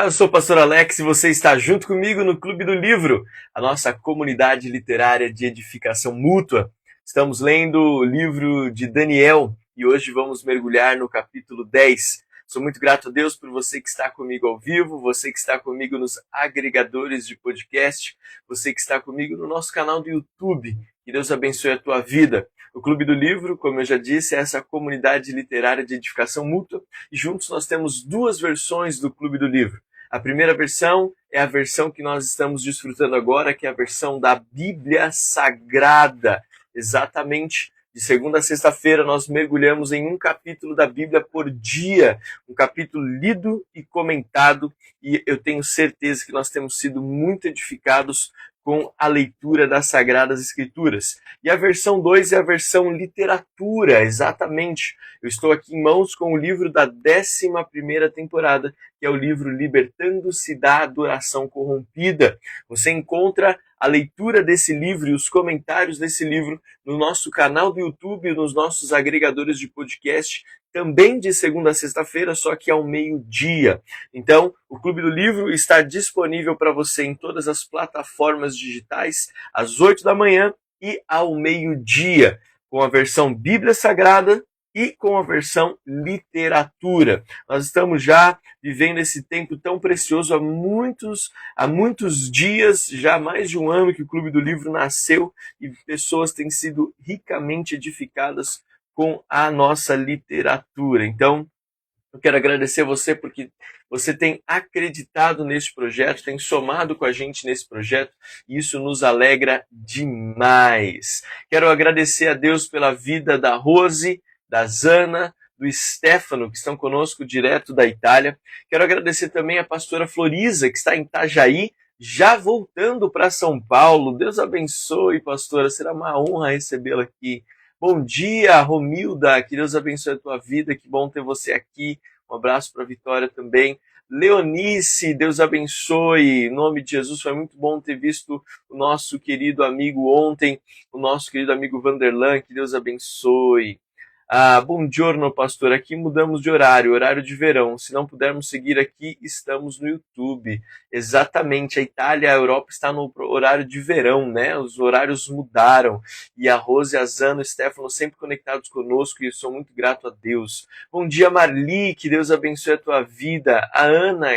Eu sou o pastor Alex e você está junto comigo no Clube do Livro, a nossa comunidade literária de edificação mútua. Estamos lendo o livro de Daniel e hoje vamos mergulhar no capítulo 10. Sou muito grato a Deus por você que está comigo ao vivo, você que está comigo nos agregadores de podcast, você que está comigo no nosso canal do YouTube. Que Deus abençoe a tua vida. O Clube do Livro, como eu já disse, é essa comunidade literária de edificação mútua e juntos nós temos duas versões do Clube do Livro. A primeira versão é a versão que nós estamos desfrutando agora, que é a versão da Bíblia Sagrada. Exatamente, de segunda a sexta-feira nós mergulhamos em um capítulo da Bíblia por dia, um capítulo lido e comentado, e eu tenho certeza que nós temos sido muito edificados com a leitura das Sagradas Escrituras. E a versão 2 é a versão literatura, exatamente. Eu estou aqui em mãos com o livro da 11ª temporada, que é o livro Libertando-se da Adoração Corrompida. Você encontra a leitura desse livro e os comentários desse livro no nosso canal do YouTube e nos nossos agregadores de podcast, também de segunda a sexta-feira, só que ao meio-dia. Então, o Clube do Livro está disponível para você em todas as plataformas digitais, às 8 da manhã e ao meio-dia, com a versão Bíblia Sagrada e com a versão literatura. Nós estamos já vivendo esse tempo tão precioso há muitos dias, já há mais de um ano que o Clube do Livro nasceu e pessoas têm sido ricamente edificadas com a nossa literatura. Então, eu quero agradecer a você porque você tem acreditado nesse projeto, tem somado com a gente nesse projeto e isso nos alegra demais. Quero agradecer a Deus pela vida da Rose, da Zana, do Stefano, que estão conosco direto da Itália. Quero agradecer também a pastora Florisa, que está em Itajaí, já voltando para São Paulo. Deus abençoe, pastora, será uma honra recebê-la aqui. Bom dia, Romilda, que Deus abençoe a tua vida, que bom ter você aqui. Um abraço para a Vitória também. Leonice, Deus abençoe, em nome de Jesus, foi muito bom ter visto o nosso querido amigo ontem, o nosso querido amigo Vanderlan, que Deus abençoe. Bom giorno, pastor, aqui mudamos de horário de verão, se não pudermos seguir aqui, estamos no YouTube. Exatamente, a Itália, a Europa está no horário de verão, né? Os horários mudaram. E a Rose, a Zana, o Stefano sempre conectados conosco e eu sou muito grato a Deus. Bom dia, Marli, que Deus abençoe a tua vida. A Ana,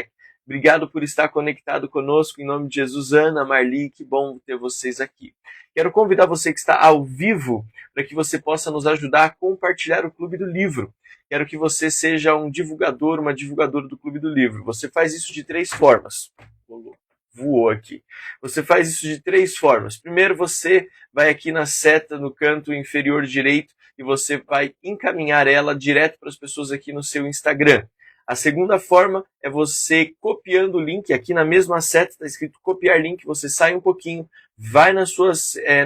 obrigado por estar conectado conosco, em nome de Jesus. Ana, Marli, que bom ter vocês aqui. Quero convidar você que está ao vivo para que você possa nos ajudar a compartilhar o Clube do Livro. Quero que você seja um divulgador, uma divulgadora do Clube do Livro. Você faz isso de 3 formas. Voou aqui. Você faz isso de 3 formas. Primeiro, você vai aqui na seta no canto inferior direito e você vai encaminhar ela direto para as pessoas aqui no seu Instagram. A segunda forma é você copiando o link, aqui na mesma seta está escrito copiar link, você sai um pouquinho, vai no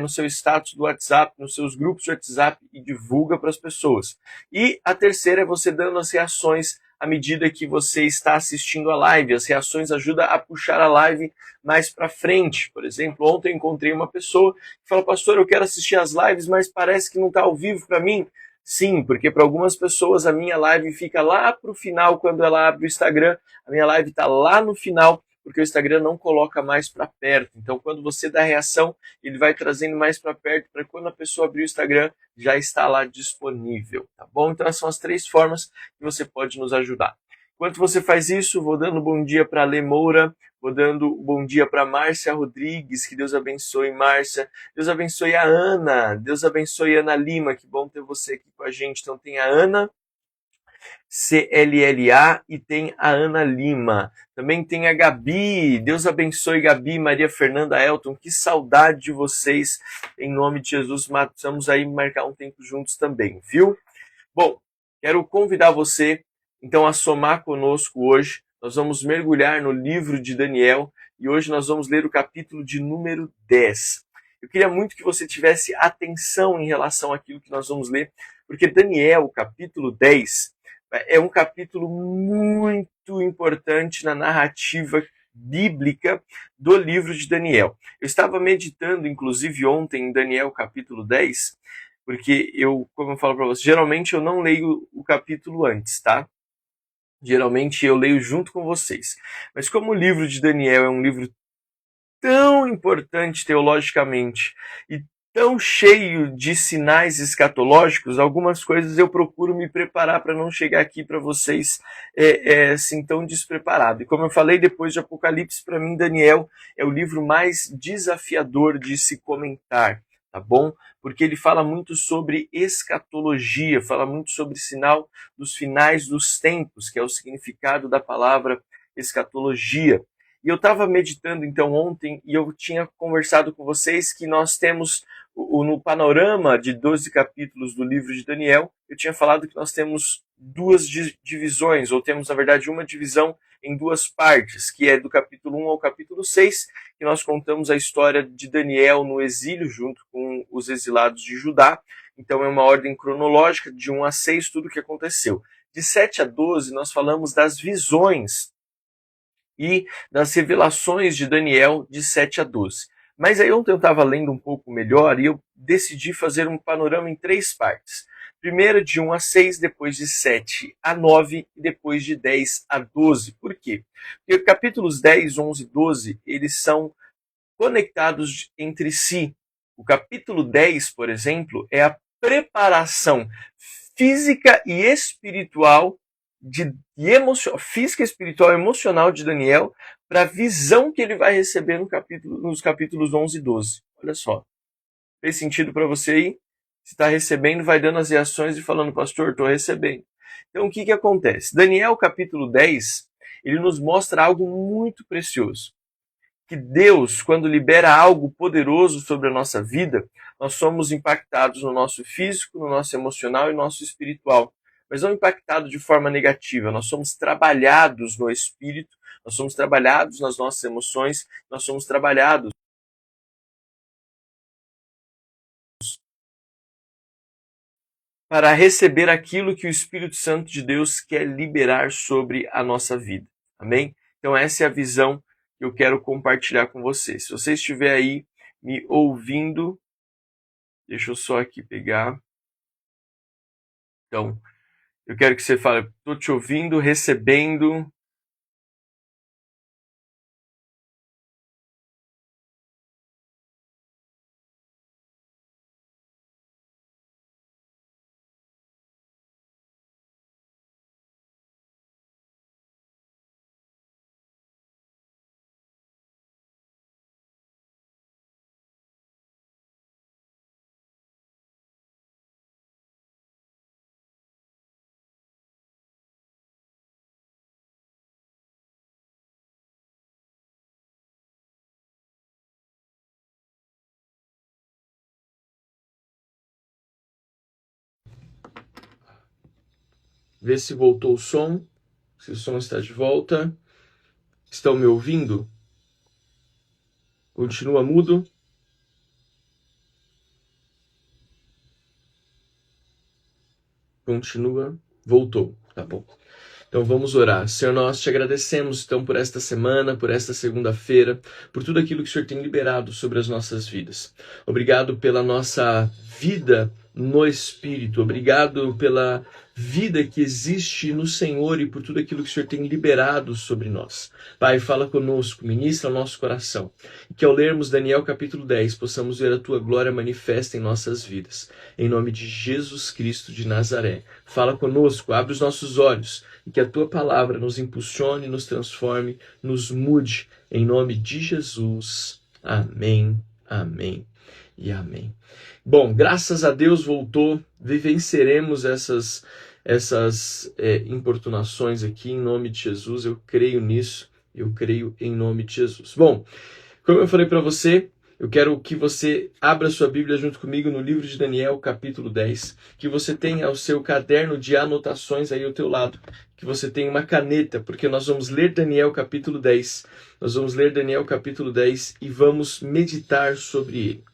seu status do WhatsApp, nos seus grupos de WhatsApp e divulga para as pessoas. E a terceira é você dando as reações à medida que você está assistindo a live. As reações ajudam a puxar a live mais para frente. Por exemplo, ontem eu encontrei uma pessoa que falou, pastor, eu quero assistir as lives, mas parece que não está ao vivo para mim. Sim, porque para algumas pessoas a minha live fica lá para o final, quando ela abre o Instagram, a minha live está lá no final, porque o Instagram não coloca mais para perto. Então, quando você dá reação, ele vai trazendo mais para perto, para quando a pessoa abrir o Instagram, já está lá disponível, tá bom? Então, essas são as 3 formas que você pode nos ajudar. Enquanto você faz isso, vou dando bom dia para a Lê Moura, vou dando bom dia para Márcia Rodrigues, que Deus abençoe, Márcia. Deus abençoe a Ana, Deus abençoe a Ana Lima, que bom ter você aqui com a gente. Então tem a Ana, CLLA, e tem a Ana Lima. Também tem a Gabi, Deus abençoe Gabi, Maria Fernanda, Elton, que saudade de vocês. Em nome de Jesus, precisamos aí marcar um tempo juntos também, viu? Bom, quero convidar você então a somar conosco hoje. Nós vamos mergulhar no livro de Daniel e hoje nós vamos ler o capítulo de número 10. Eu queria muito que você tivesse atenção em relação àquilo que nós vamos ler, porque Daniel, capítulo 10, é um capítulo muito importante na narrativa bíblica do livro de Daniel. Eu estava meditando, inclusive, ontem em Daniel, capítulo 10, porque como eu falo para você, geralmente eu não leio o capítulo antes, tá? Geralmente eu leio junto com vocês. Mas como o livro de Daniel é um livro tão importante teologicamente e tão cheio de sinais escatológicos, algumas coisas eu procuro me preparar para não chegar aqui para vocês assim tão despreparado. E como eu falei, depois de Apocalipse, para mim Daniel é o livro mais desafiador de se comentar, tá bom? Porque ele fala muito sobre escatologia, fala muito sobre sinal dos finais dos tempos, que é o significado da palavra escatologia. E eu estava meditando então ontem e eu tinha conversado com vocês que nós temos no panorama de 12 capítulos do livro de Daniel, eu tinha falado que nós temos duas divisões, ou temos na verdade uma divisão em duas partes, que é do capítulo 1 ao capítulo 6, que nós contamos a história de Daniel no exílio junto com os exilados de Judá. Então é uma ordem cronológica de 1 a 6 tudo o que aconteceu. De 7 a 12 nós falamos das visões e das revelações de Daniel de 7 a 12. Mas aí ontem eu estava lendo um pouco melhor e eu decidi fazer um panorama em 3 partes. Primeiro de 1 a 6, depois de 7 a 9 e depois de 10 a 12. Por quê? Porque capítulos 10, 11 e 12, eles são conectados entre si. O capítulo 10, por exemplo, é a preparação física e espiritual física, espiritual e emocional de Daniel para a visão que ele vai receber nos capítulos 11 e 12. Olha só. Fez sentido para você aí? Se está recebendo, vai dando as reações e falando, pastor, estou recebendo. Então, o que acontece? Daniel, capítulo 10, ele nos mostra algo muito precioso. Que Deus, quando libera algo poderoso sobre a nossa vida, nós somos impactados no nosso físico, no nosso emocional e no nosso espiritual. Mas não impactados de forma negativa, nós somos trabalhados no espírito, nós somos trabalhados nas nossas emoções, nós somos trabalhados para receber aquilo que o Espírito Santo de Deus quer liberar sobre a nossa vida. Amém? Então essa é a visão que eu quero compartilhar com vocês. Se você estiver aí me ouvindo, deixa eu só aqui pegar. Então, eu quero que você fale, estou te ouvindo, recebendo. Vê se voltou o som, se o som está de volta. Estão me ouvindo? Continua mudo? Continua, voltou, tá bom. Então vamos orar. Senhor, nós te agradecemos então por esta semana, por esta segunda-feira, por tudo aquilo que o Senhor tem liberado sobre as nossas vidas. Obrigado pela nossa vida no Espírito. Obrigado pela vida que existe no Senhor e por tudo aquilo que o Senhor tem liberado sobre nós. Pai, fala conosco, ministra o nosso coração. E que ao lermos Daniel capítulo 10, possamos ver a tua glória manifesta em nossas vidas. Em nome de Jesus Cristo de Nazaré. Fala conosco, abre os nossos olhos e que a tua palavra nos impulsione, nos transforme, nos mude. Em nome de Jesus. Amém, amém e amém. Bom, graças a Deus voltou, vivenceremos essas importunações aqui em nome de Jesus. Eu creio nisso, eu creio em nome de Jesus. Bom, como eu falei para você, eu quero que você abra sua Bíblia junto comigo no livro de Daniel, capítulo 10, que você tenha o seu caderno de anotações aí ao teu lado, que você tenha uma caneta, porque nós vamos ler Daniel, capítulo 10. Nós vamos ler Daniel, capítulo 10 e vamos meditar sobre ele.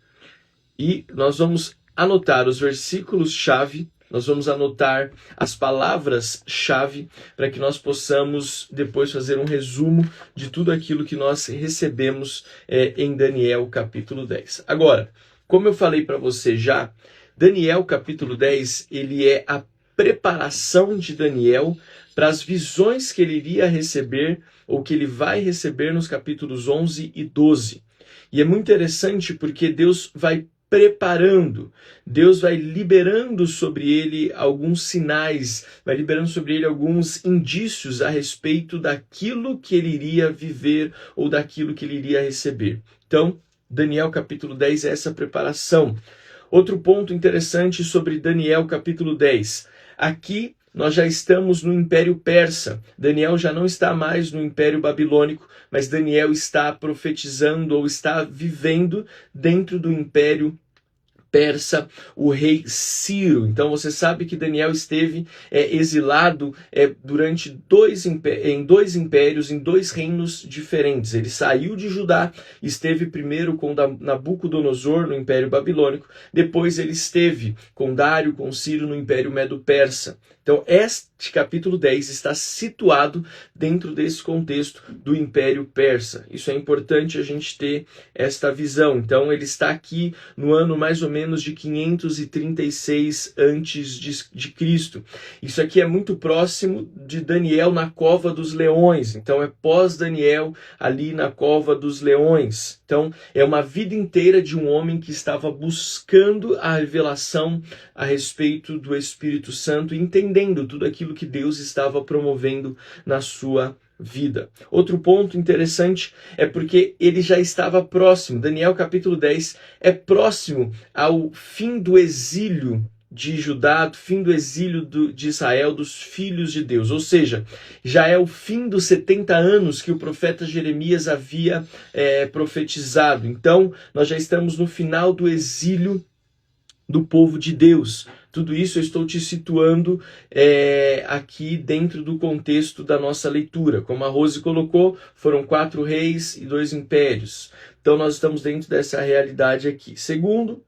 E nós vamos anotar os versículos-chave, nós vamos anotar as palavras-chave para que nós possamos depois fazer um resumo de tudo aquilo que nós recebemos em Daniel capítulo 10. Agora, como eu falei para você já, Daniel capítulo 10, ele é a preparação de Daniel para as visões que ele iria receber, ou que ele vai receber nos capítulos 11 e 12. E é muito interessante porque Deus vai preparando, Deus vai liberando sobre ele alguns sinais, vai liberando sobre ele alguns indícios a respeito daquilo que ele iria viver ou daquilo que ele iria receber. Então, Daniel capítulo 10 é essa preparação. Outro ponto interessante sobre Daniel capítulo 10. Aqui nós já estamos no Império Persa. Daniel já não está mais no Império Babilônico, mas Daniel está profetizando ou está vivendo dentro do Império Persa, o rei Ciro. Então você sabe que Daniel esteve exilado durante em dois impérios, em dois reinos diferentes. Ele saiu de Judá, esteve primeiro com Nabucodonosor no Império Babilônico, depois ele esteve com Dário, com Ciro no Império Medo-Persa. Então este capítulo 10 está situado dentro desse contexto do Império Persa. Isso é importante a gente ter esta visão. Então ele está aqui no ano mais ou menos de 536 antes de Cristo. Isso aqui é muito próximo de Daniel na cova dos leões. Então é pós-Daniel ali na cova dos leões. Então é uma vida inteira de um homem que estava buscando a revelação a respeito do Espírito Santo, entendendo tudo aquilo que Deus estava promovendo na sua vida. Outro ponto interessante é porque ele já estava próximo. Daniel capítulo 10 é próximo ao fim do exílio de Judá, do fim do exílio de Israel, dos filhos de Deus. Ou seja, já é o fim dos 70 anos que o profeta Jeremias havia profetizado. Então, nós já estamos no final do exílio do povo de Deus. Tudo isso eu estou te situando aqui dentro do contexto da nossa leitura. Como a Rose colocou, foram 4 reis e 2 impérios. Então nós estamos dentro dessa realidade aqui. Segundo,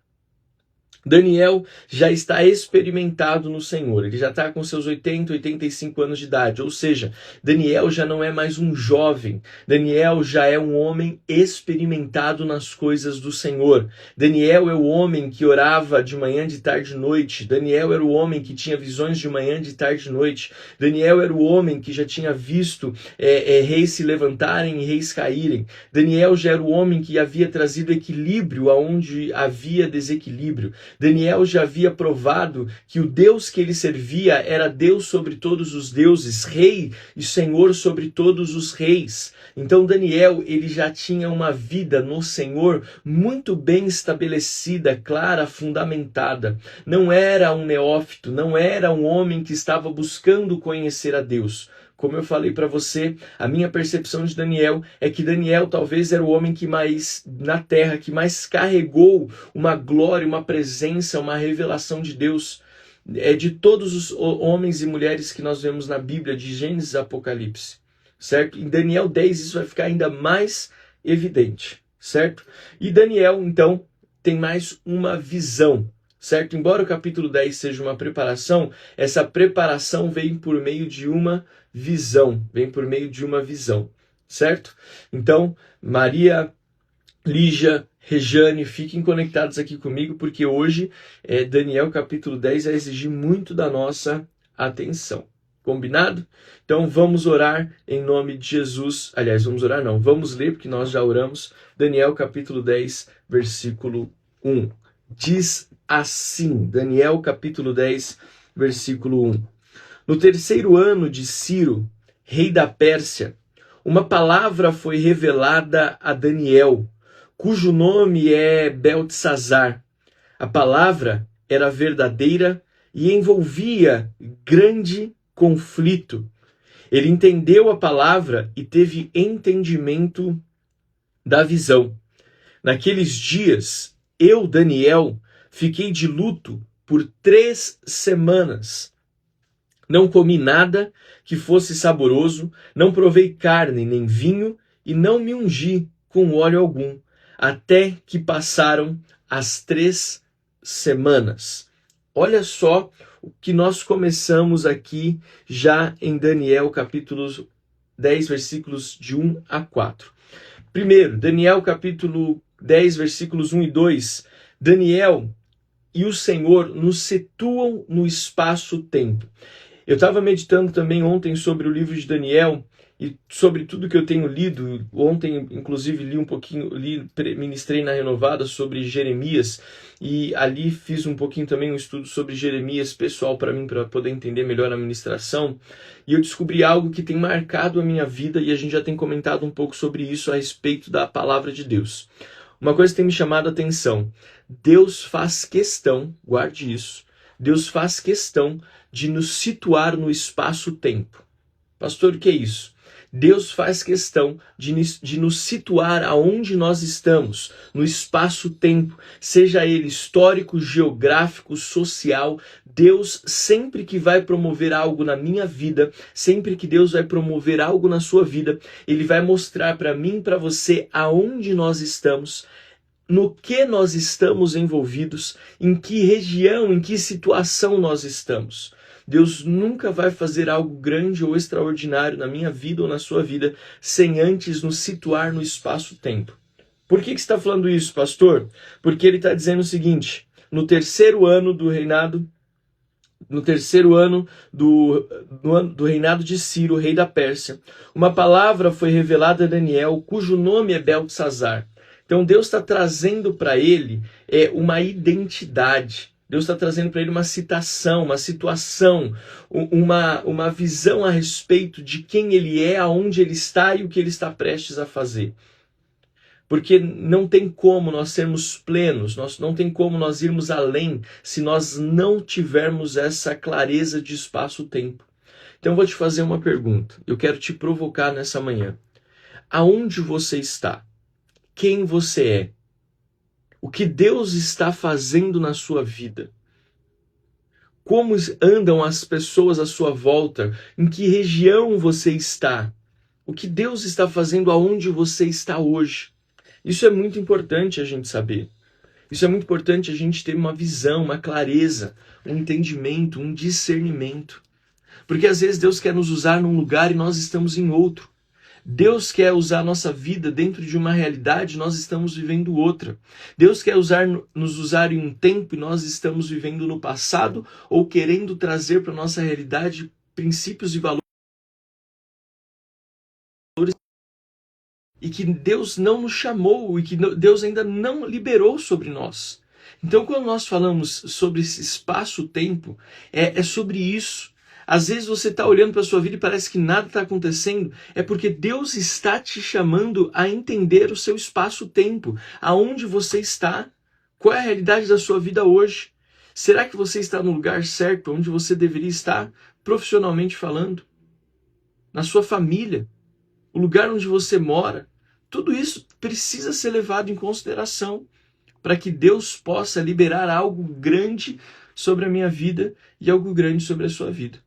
Daniel já está experimentado no Senhor, ele já está com seus 80, 85 anos de idade, ou seja, Daniel já não é mais um jovem, Daniel já é um homem experimentado nas coisas do Senhor. Daniel é o homem que orava de manhã, de tarde e de noite, Daniel era o homem que tinha visões de manhã, de tarde e de noite, Daniel era o homem que já tinha visto reis se levantarem e reis caírem, Daniel já era o homem que havia trazido equilíbrio aonde havia desequilíbrio. Daniel já havia provado que o Deus que ele servia era Deus sobre todos os deuses, rei e senhor sobre todos os reis. Então Daniel, ele já tinha uma vida no Senhor muito bem estabelecida, clara, fundamentada. Não era um neófito, não era um homem que estava buscando conhecer a Deus. Como eu falei para você, a minha percepção de Daniel é que Daniel talvez era o homem que mais, na terra, que mais carregou uma glória, uma presença, uma revelação de Deus, de todos os homens e mulheres que nós vemos na Bíblia, de Gênesis a Apocalipse, certo? Em Daniel 10 isso vai ficar ainda mais evidente, certo? E Daniel, então, tem mais uma visão, certo? Embora o capítulo 10 seja uma preparação, essa preparação vem por meio de uma visão, certo? Então, Maria, Lígia, Rejane, fiquem conectados aqui comigo, porque hoje Daniel capítulo 10 vai exigir muito da nossa atenção. Combinado? Então vamos orar em nome de Jesus. Aliás, vamos orar não, vamos ler, porque nós já oramos. Daniel capítulo 10, versículo 1. Diz assim, Daniel capítulo 10, versículo 1. No 3º ano de Ciro, rei da Pérsia, uma palavra foi revelada a Daniel, cujo nome é Beltesazar. A palavra era verdadeira e envolvia grande conflito. Ele entendeu a palavra e teve entendimento da visão. Naqueles dias, eu, Daniel, fiquei de luto por 3 semanas. Não comi nada que fosse saboroso, não provei carne nem vinho e não me ungi com óleo algum, até que passaram as 3 semanas. Olha só o que nós começamos aqui já em Daniel capítulo 10, versículos de 1 a 4. Primeiro, Daniel capítulo 10, versículos 1 e 2. Daniel e o Senhor nos situam no espaço-tempo. Eu estava meditando também ontem sobre o livro de Daniel e sobre tudo que eu tenho lido. Ontem, inclusive, li um pouquinho, ministrei na Renovada sobre Jeremias, e ali fiz um pouquinho também um estudo sobre Jeremias pessoal para mim, para poder entender melhor a ministração. E eu descobri algo que tem marcado a minha vida, e a gente já tem comentado um pouco sobre isso a respeito da palavra de Deus. Uma coisa que tem me chamado a atenção: Deus faz questão, guarde isso, Deus faz questão de nos situar no espaço-tempo. Pastor, o que é isso? Deus faz questão de nos situar aonde nós estamos, no espaço-tempo, seja ele histórico, geográfico, social. Deus, sempre que vai promover algo na minha vida, sempre que Deus vai promover algo na sua vida, Ele vai mostrar para mim e para você aonde nós estamos, no que nós estamos envolvidos, em que região, em que situação nós estamos. Deus nunca vai fazer algo grande ou extraordinário na minha vida ou na sua vida sem antes nos situar no espaço-tempo. Por que você está falando isso, pastor? Porque ele está dizendo o seguinte: no terceiro ano do reinado, do reinado de Ciro, rei da Pérsia, uma palavra foi revelada a Daniel, cujo nome é Beltesazar. Então Deus está trazendo para ele uma identidade. Deus está trazendo para ele uma citação, uma situação, uma visão a respeito de quem ele é, aonde ele está e o que ele está prestes a fazer. Porque não tem como nós sermos plenos, não tem como nós irmos além se nós não tivermos essa clareza de espaço-tempo. Então eu vou te fazer uma pergunta, eu quero te provocar nessa manhã. Aonde você está? Quem você é? O que Deus está fazendo na sua vida? Como andam as pessoas à sua volta? Em que região você está? O que Deus está fazendo aonde você está hoje? Isso é muito importante a gente saber. Isso é muito importante a gente ter uma visão, uma clareza, um entendimento, um discernimento. Porque às vezes Deus quer nos usar num lugar e nós estamos em outro. Deus quer usar a nossa vida dentro de uma realidade, nós estamos vivendo outra. Deus quer nos usar em um tempo e nós estamos vivendo no passado, ou querendo trazer para a nossa realidade princípios e valores e que Deus não nos chamou e que Deus ainda não liberou sobre nós. Então, quando nós falamos sobre esse espaço-tempo, é sobre isso. Às vezes você está olhando para a sua vida e parece que nada está acontecendo. É porque Deus está te chamando a entender o seu espaço-tempo. Aonde você está? Qual é a realidade da sua vida hoje? Será que você está no lugar certo, onde você deveria estar, profissionalmente falando? Na sua família? O lugar onde você mora? Tudo isso precisa ser levado em consideração para que Deus possa liberar algo grande sobre a minha vida e algo grande sobre a sua vida.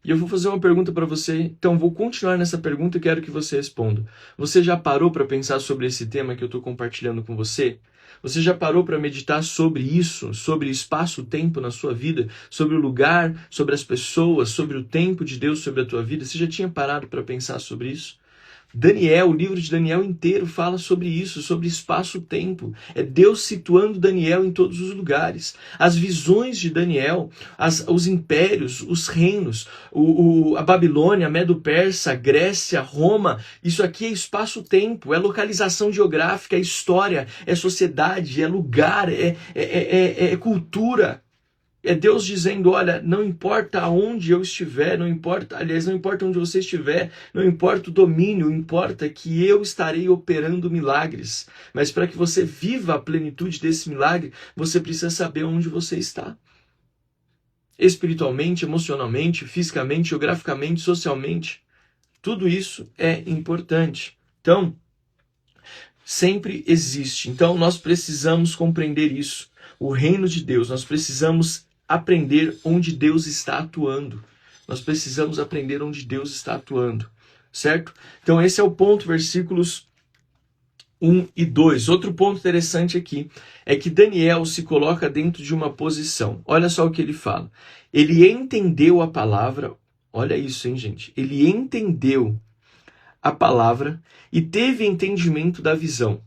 E eu vou fazer uma pergunta para você, então vou continuar nessa pergunta e quero que você responda. Você já parou para pensar sobre esse tema que eu estou compartilhando com você? Você já parou para meditar sobre isso, sobre espaço-tempo na sua vida, sobre o lugar, sobre as pessoas, sobre o tempo de Deus sobre a tua vida? Você já tinha parado para pensar sobre isso? Daniel, o livro de Daniel inteiro fala sobre isso, sobre espaço-tempo. É Deus situando Daniel em todos os lugares. As visões de Daniel, os impérios, os reinos, a Babilônia, a Medo-Persa, a Grécia, Roma, isso aqui é espaço-tempo, é localização geográfica, é história, é sociedade, é lugar, é cultura. É Deus dizendo, olha, não importa aonde eu estiver, não importa onde você estiver, não importa o domínio, importa que eu estarei operando milagres. Mas para que você viva a plenitude desse milagre, você precisa saber onde você está. Espiritualmente, emocionalmente, fisicamente, geograficamente, socialmente. Tudo isso é importante. Então, sempre existe. Então, nós precisamos compreender isso. O reino de Deus, nós precisamos aprender onde Deus está atuando. Nós precisamos aprender onde Deus está atuando, certo? Então esse é o ponto, versículos 1 e 2. Outro ponto interessante aqui é que Daniel se coloca dentro de uma posição. Olha só o que ele fala. Ele entendeu a palavra, olha isso, hein, gente? Ele entendeu a palavra e teve entendimento da visão.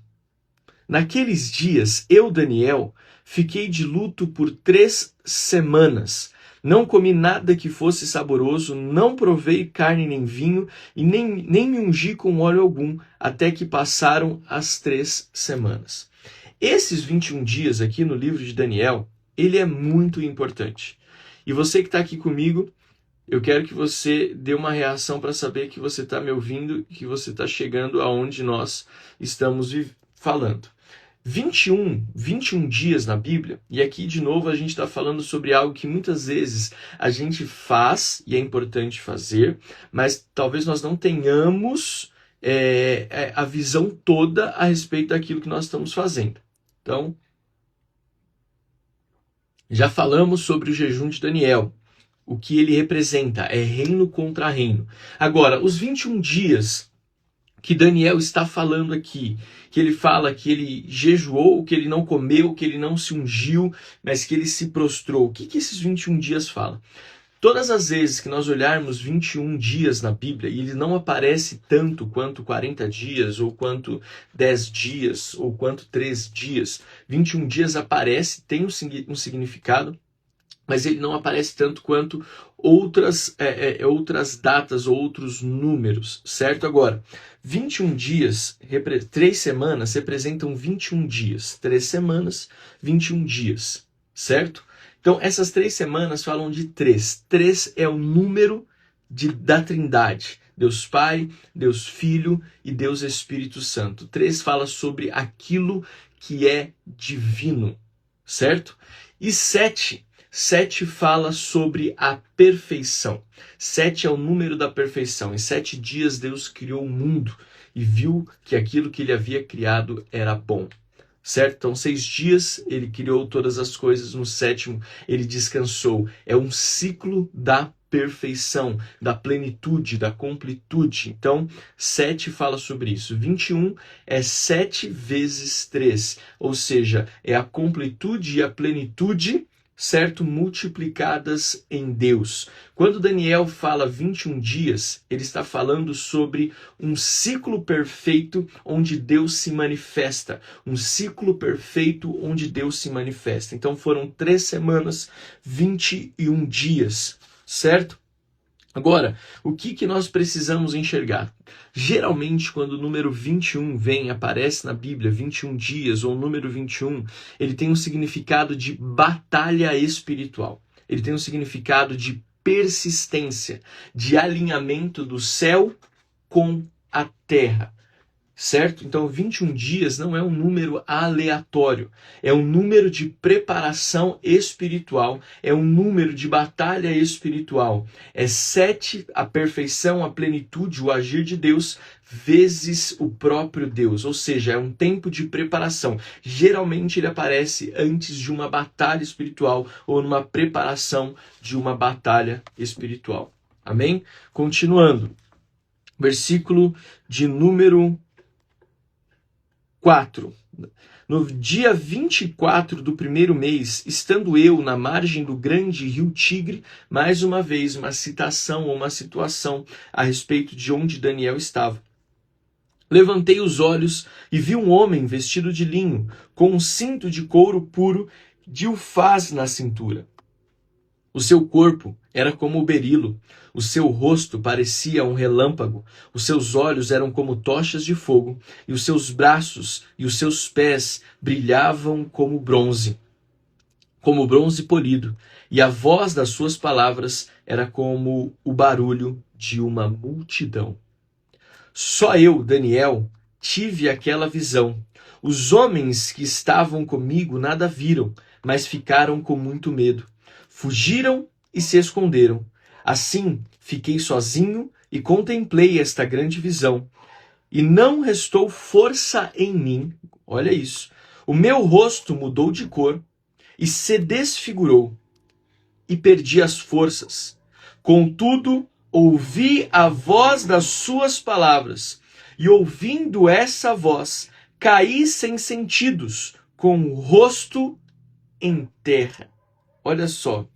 Naqueles dias, eu, Daniel, fiquei de luto por 3 semanas. Não comi nada que fosse saboroso, não provei carne nem vinho, e nem me ungi com óleo algum, até que passaram as 3 semanas. Esses 21 dias aqui no livro de Daniel, ele é muito importante. E você que está aqui comigo, eu quero que você dê uma reação para saber que você está me ouvindo, que você está chegando aonde nós estamos falando. 21 dias na Bíblia, e aqui de novo a gente está falando sobre algo que muitas vezes a gente faz, e é importante fazer, mas talvez nós não tenhamos a visão toda a respeito daquilo que nós estamos fazendo. Então, já falamos sobre o jejum de Daniel. O que ele representa é reino contra reino. Agora, os 21 dias que Daniel está falando aqui, que ele fala que ele jejuou, que ele não comeu, que ele não se ungiu, mas que ele se prostrou. O que esses 21 dias falam? Todas as vezes que nós olharmos 21 dias na Bíblia, e ele não aparece tanto quanto 40 dias, ou quanto 10 dias, ou quanto 3 dias, 21 dias aparece, tem um significado, mas ele não aparece tanto quanto outras datas ou outros números, certo? Agora, 21 dias, 3 semanas representam 21 dias. 3 semanas, 21 dias, certo? Então, essas 3 semanas falam de 3. 3 é o número da Trindade. Deus Pai, Deus Filho e Deus Espírito Santo. 3 fala sobre aquilo que é divino, certo? E 7 fala sobre a perfeição. 7 é o número da perfeição. Em 7 dias Deus criou o mundo e viu que aquilo que ele havia criado era bom. Certo? Então, 6 dias ele criou todas as coisas, no 7º ele descansou. É um ciclo da perfeição, da plenitude, da completude. Então, 7 fala sobre isso. 21 é 7 vezes 3, ou seja, é a completude e a plenitude, certo? Multiplicadas em Deus. Quando Daniel fala 21 dias, ele está falando sobre um ciclo perfeito onde Deus se manifesta. Um ciclo perfeito onde Deus se manifesta. Então foram 3 semanas, 21 dias, certo? Agora, o que nós precisamos enxergar? Geralmente, quando o número 21 aparece na Bíblia, 21 dias ou o número 21, ele tem um significado de batalha espiritual. Ele tem um significado de persistência, de alinhamento do céu com a terra. Certo? Então, 21 dias não é um número aleatório, é um número de preparação espiritual, é um número de batalha espiritual. É 7, a perfeição, a plenitude, o agir de Deus, vezes o próprio Deus, ou seja, é um tempo de preparação. Geralmente ele aparece antes de uma batalha espiritual ou numa preparação de uma batalha espiritual. Amém? Continuando. Versículo de número 4. No dia 24 do primeiro mês, estando eu na margem do grande rio Tigre, mais uma vez uma citação ou uma situação a respeito de onde Daniel estava. Levantei os olhos e vi um homem vestido de linho, com um cinto de couro puro de ufaz na cintura. O seu corpo era como o berilo, o seu rosto parecia um relâmpago, os seus olhos eram como tochas de fogo, e os seus braços e os seus pés brilhavam como bronze polido, e a voz das suas palavras era como o barulho de uma multidão. Só eu, Daniel, tive aquela visão. Os homens que estavam comigo nada viram, mas ficaram com muito medo. Fugiram e se esconderam. Assim, fiquei sozinho e contemplei esta grande visão. E não restou força em mim. Olha isso. O meu rosto mudou de cor e se desfigurou. E perdi as forças. Contudo, ouvi a voz das suas palavras. E ouvindo essa voz, caí sem sentidos, com o rosto em terra. Olha só,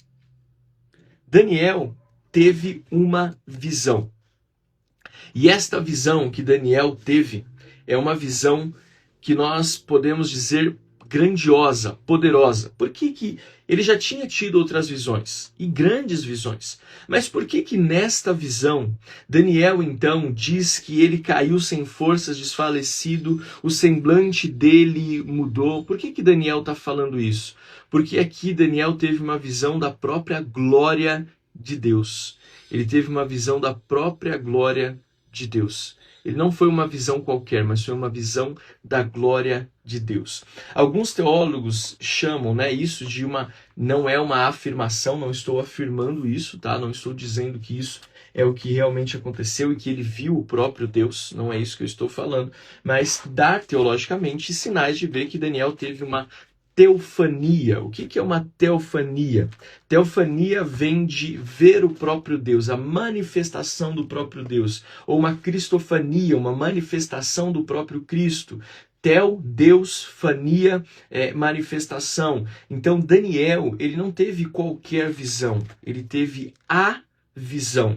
Daniel teve uma visão. E esta visão que Daniel teve é uma visão que nós podemos dizer grandiosa, poderosa. Por que ele já tinha tido outras visões, e grandes visões? Mas por que nesta visão, Daniel então diz que ele caiu sem forças, desfalecido, o semblante dele mudou? Por que Daniel está falando isso? Porque aqui Daniel teve uma visão da própria glória de Deus. Ele teve uma visão da própria glória de Deus. Ele não foi uma visão qualquer, mas foi uma visão da glória de Deus. Alguns teólogos chamam, isso de não é uma afirmação, não estou afirmando isso, tá? Não estou dizendo que isso é o que realmente aconteceu e que ele viu o próprio Deus, não é isso que eu estou falando, mas dá teologicamente sinais de ver que Daniel teve uma teofania. O que é uma teofania? Teofania vem de ver o próprio Deus, a manifestação do próprio Deus, ou uma cristofania, uma manifestação do próprio Cristo. Tel, Deus, fania, manifestação. Então Daniel, ele não teve qualquer visão, ele teve a visão.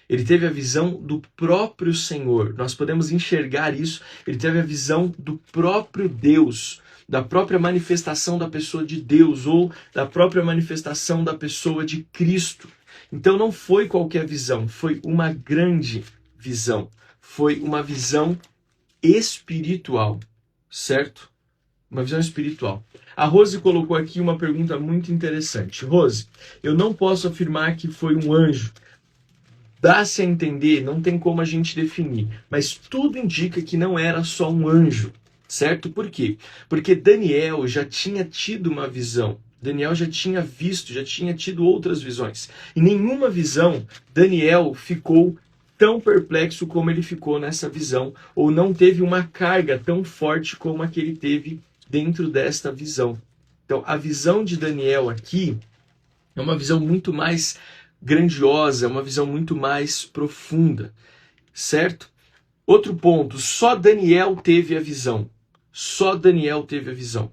Ele teve a visão do próprio Senhor. Nós podemos enxergar isso. Ele teve a visão do próprio Deus, da própria manifestação da pessoa de Deus ou da própria manifestação da pessoa de Cristo. Então não foi qualquer visão, foi uma grande visão. Foi uma visão espiritual, certo? Uma visão espiritual. A Rose colocou aqui uma pergunta muito interessante. Rose, eu não posso afirmar que foi um anjo. Dá-se a entender, não tem como a gente definir, mas tudo indica que não era só um anjo, certo? Por quê? Porque Daniel já tinha tido uma visão, Daniel já tinha visto, já tinha tido outras visões. E nenhuma visão Daniel ficou tão perplexo como ele ficou nessa visão, ou não teve uma carga tão forte como a que ele teve dentro desta visão. Então, a visão de Daniel aqui é uma visão muito mais grandiosa, uma visão muito mais profunda, certo? Outro ponto, só Daniel teve a visão. Só Daniel teve a visão.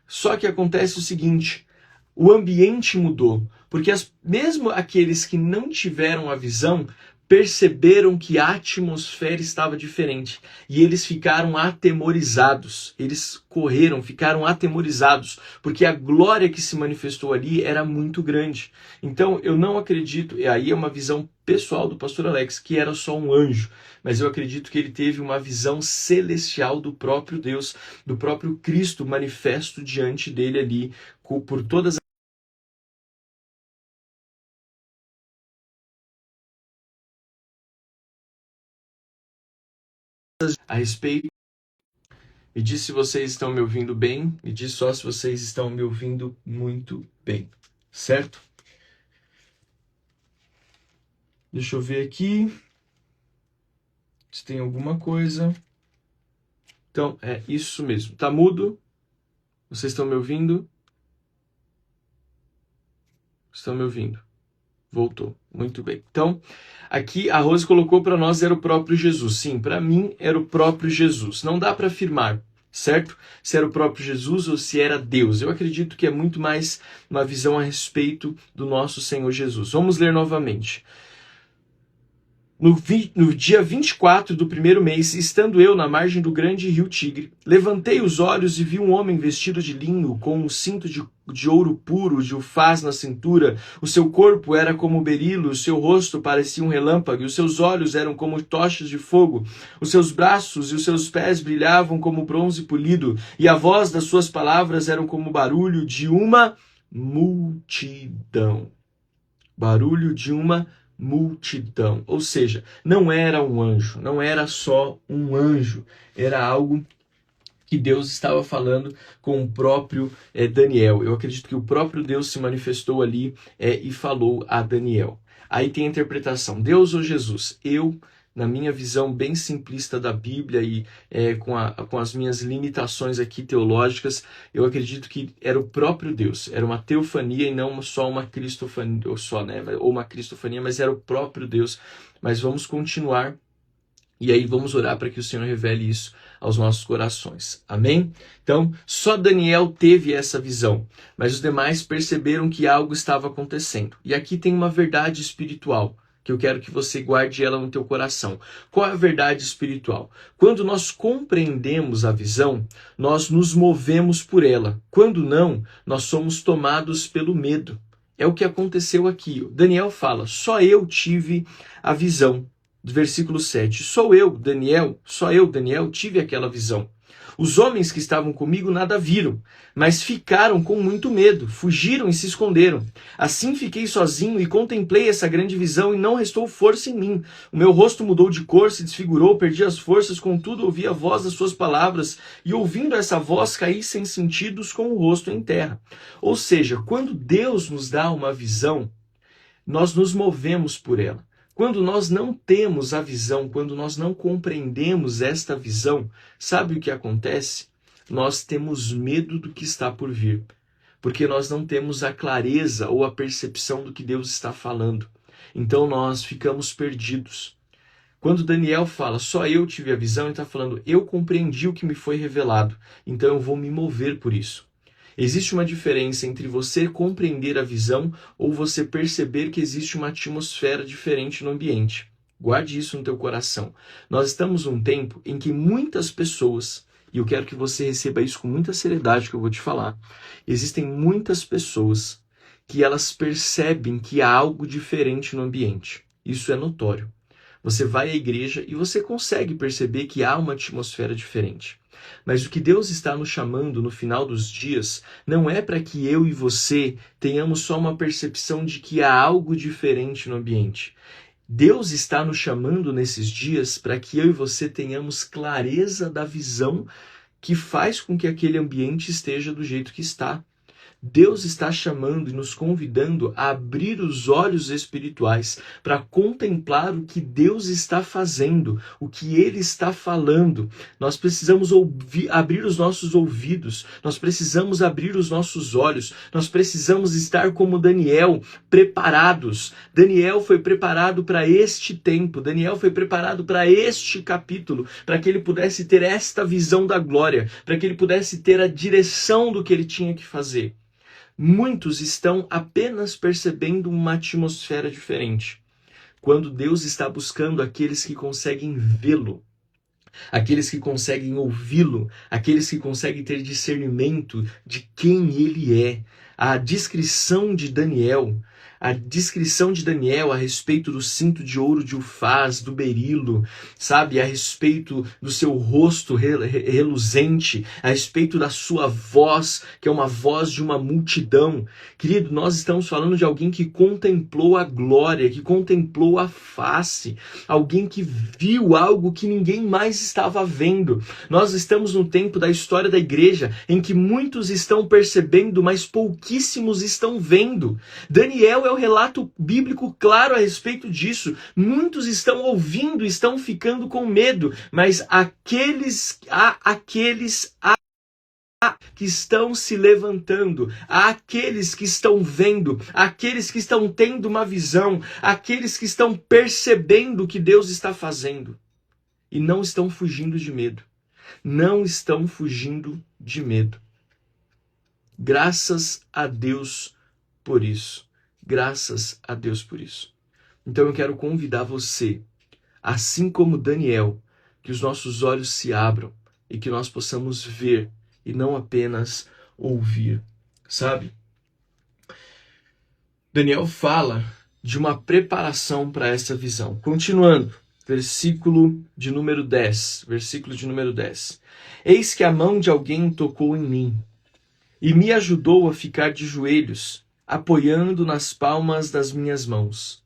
Só que acontece o seguinte, o ambiente mudou, porque mesmo aqueles que não tiveram a visão perceberam que a atmosfera estava diferente e eles ficaram atemorizados, eles correram, ficaram atemorizados, porque a glória que se manifestou ali era muito grande. Então eu não acredito, e aí é uma visão pessoal do pastor Alex, que era só um anjo, mas eu acredito que ele teve uma visão celestial do próprio Deus, do próprio Cristo manifesto diante dele ali, por todas a respeito. Me diz se vocês estão me ouvindo bem, me diz só se vocês estão me ouvindo muito bem, certo? Deixa eu ver aqui se tem alguma coisa. Então, é isso mesmo. Tá mudo? Vocês estão me ouvindo? Estão me ouvindo? Voltou. Muito bem. Então, aqui a Rose colocou para nós era o próprio Jesus. Sim, para mim era o próprio Jesus. Não dá para afirmar, certo? Se era o próprio Jesus ou se era Deus. Eu acredito que é muito mais uma visão a respeito do nosso Senhor Jesus. Vamos ler novamente. No dia 24 do primeiro mês, estando eu na margem do grande rio Tigre, levantei os olhos e vi um homem vestido de linho, com um cinto de ouro puro de ufaz na cintura. O seu corpo era como berilo, o seu rosto parecia um relâmpago, e os seus olhos eram como tochas de fogo. Os seus braços e os seus pés brilhavam como bronze polido, e a voz das suas palavras eram como o barulho de uma multidão. Barulho de uma multidão, ou seja, não era um anjo, não era só um anjo, era algo que Deus estava falando com o próprio Daniel. Eu acredito que o próprio Deus se manifestou ali e falou a Daniel. Aí tem a interpretação, Deus ou Jesus? Eu, na minha visão bem simplista da Bíblia e com as minhas limitações aqui teológicas, eu acredito que era o próprio Deus, era uma teofania e não só uma cristofania, ou uma cristofania, mas era o próprio Deus. Mas vamos continuar e aí vamos orar para que o Senhor revele isso aos nossos corações. Amém? Então, só Daniel teve essa visão, mas os demais perceberam que algo estava acontecendo. E aqui tem uma verdade espiritual que eu quero que você guarde ela no teu coração. Qual é a verdade espiritual? Quando nós compreendemos a visão, nós nos movemos por ela. Quando não, nós somos tomados pelo medo. É o que aconteceu aqui. Daniel fala, só eu tive a visão. Versículo 7. Só eu, Daniel, tive aquela visão. Os homens que estavam comigo nada viram, mas ficaram com muito medo, fugiram e se esconderam. Assim fiquei sozinho e contemplei essa grande visão e não restou força em mim. O meu rosto mudou de cor, se desfigurou, perdi as forças, contudo ouvi a voz das suas palavras e ouvindo essa voz caí sem sentidos com o rosto em terra. Ou seja, quando Deus nos dá uma visão, nós nos movemos por ela. Quando nós não temos a visão, quando nós não compreendemos esta visão, sabe o que acontece? Nós temos medo do que está por vir, porque nós não temos a clareza ou a percepção do que Deus está falando. Então nós ficamos perdidos. Quando Daniel fala, só eu tive a visão, ele está falando, eu compreendi o que me foi revelado, então eu vou me mover por isso. Existe uma diferença entre você compreender a visão ou você perceber que existe uma atmosfera diferente no ambiente. Guarde isso no teu coração. Nós estamos num tempo em que muitas pessoas, e eu quero que você receba isso com muita seriedade que eu vou te falar, existem muitas pessoas que elas percebem que há algo diferente no ambiente. Isso é notório. Você vai à igreja e você consegue perceber que há uma atmosfera diferente. Mas o que Deus está nos chamando no final dos dias não é para que eu e você tenhamos só uma percepção de que há algo diferente no ambiente. Deus está nos chamando nesses dias para que eu e você tenhamos clareza da visão que faz com que aquele ambiente esteja do jeito que está. Deus está chamando e nos convidando a abrir os olhos espirituais para contemplar o que Deus está fazendo, o que Ele está falando. Nós precisamos abrir os nossos ouvidos, nós precisamos abrir os nossos olhos, nós precisamos estar como Daniel, preparados. Daniel foi preparado para este tempo, Daniel foi preparado para este capítulo, para que ele pudesse ter esta visão da glória, para que ele pudesse ter a direção do que ele tinha que fazer. Muitos estão apenas percebendo uma atmosfera diferente, quando Deus está buscando aqueles que conseguem vê-lo, aqueles que conseguem ouvi-lo, aqueles que conseguem ter discernimento de quem ele é. A descrição de Daniel a respeito do cinto de ouro de Ufaz, do berilo, sabe? A respeito do seu rosto reluzente, a respeito da sua voz, que é uma voz de uma multidão. Querido, nós estamos falando de alguém que contemplou a glória, que contemplou a face, alguém que viu algo que ninguém mais estava vendo. Nós estamos no tempo da história da igreja em que muitos estão percebendo, mas pouquíssimos estão vendo. Daniel é o relato bíblico claro a respeito disso. Muitos estão ouvindo, estão ficando com medo, mas aqueles que estão se levantando, aqueles que estão vendo, aqueles que estão tendo uma visão, aqueles que estão percebendo o que Deus está fazendo e não estão fugindo de medo. Não estão fugindo de medo. Graças a Deus por isso. Graças a Deus por isso. Então eu quero convidar você, assim como Daniel, que os nossos olhos se abram e que nós possamos ver e não apenas ouvir, sabe? Daniel fala de uma preparação para essa visão. Continuando, versículo de número 10. Eis que a mão de alguém tocou em mim e me ajudou a ficar de joelhos, apoiando nas palmas das minhas mãos.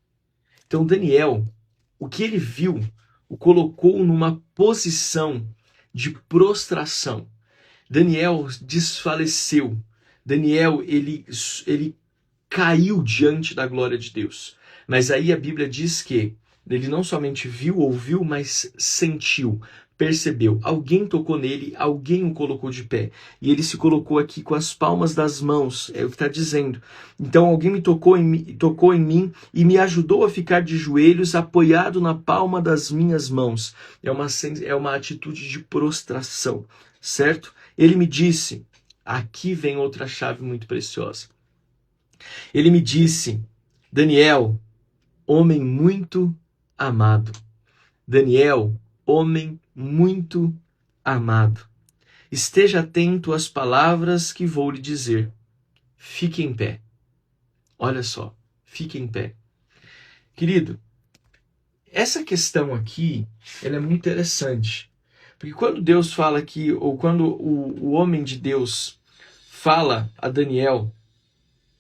Então Daniel, o que ele viu, o colocou numa posição de prostração. Daniel desfaleceu. Daniel, ele caiu diante da glória de Deus. Mas aí a Bíblia diz que ele não somente viu, ouviu, mas sentiu, percebeu. Alguém tocou nele, alguém o colocou de pé. E ele se colocou aqui com as palmas das mãos, é o que está dizendo. Então alguém tocou em mim e me ajudou a ficar de joelhos, apoiado na palma das minhas mãos. É uma atitude de prostração, certo? Ele me disse, aqui vem outra chave muito preciosa. Ele me disse, Daniel, homem muito amado. Daniel, homem muito amado. Esteja atento às palavras que vou lhe dizer. Fique em pé. Olha só, fique em pé. Querido, essa questão aqui, ela é muito interessante. Porque quando Deus fala aqui, ou quando o homem de Deus fala a Daniel,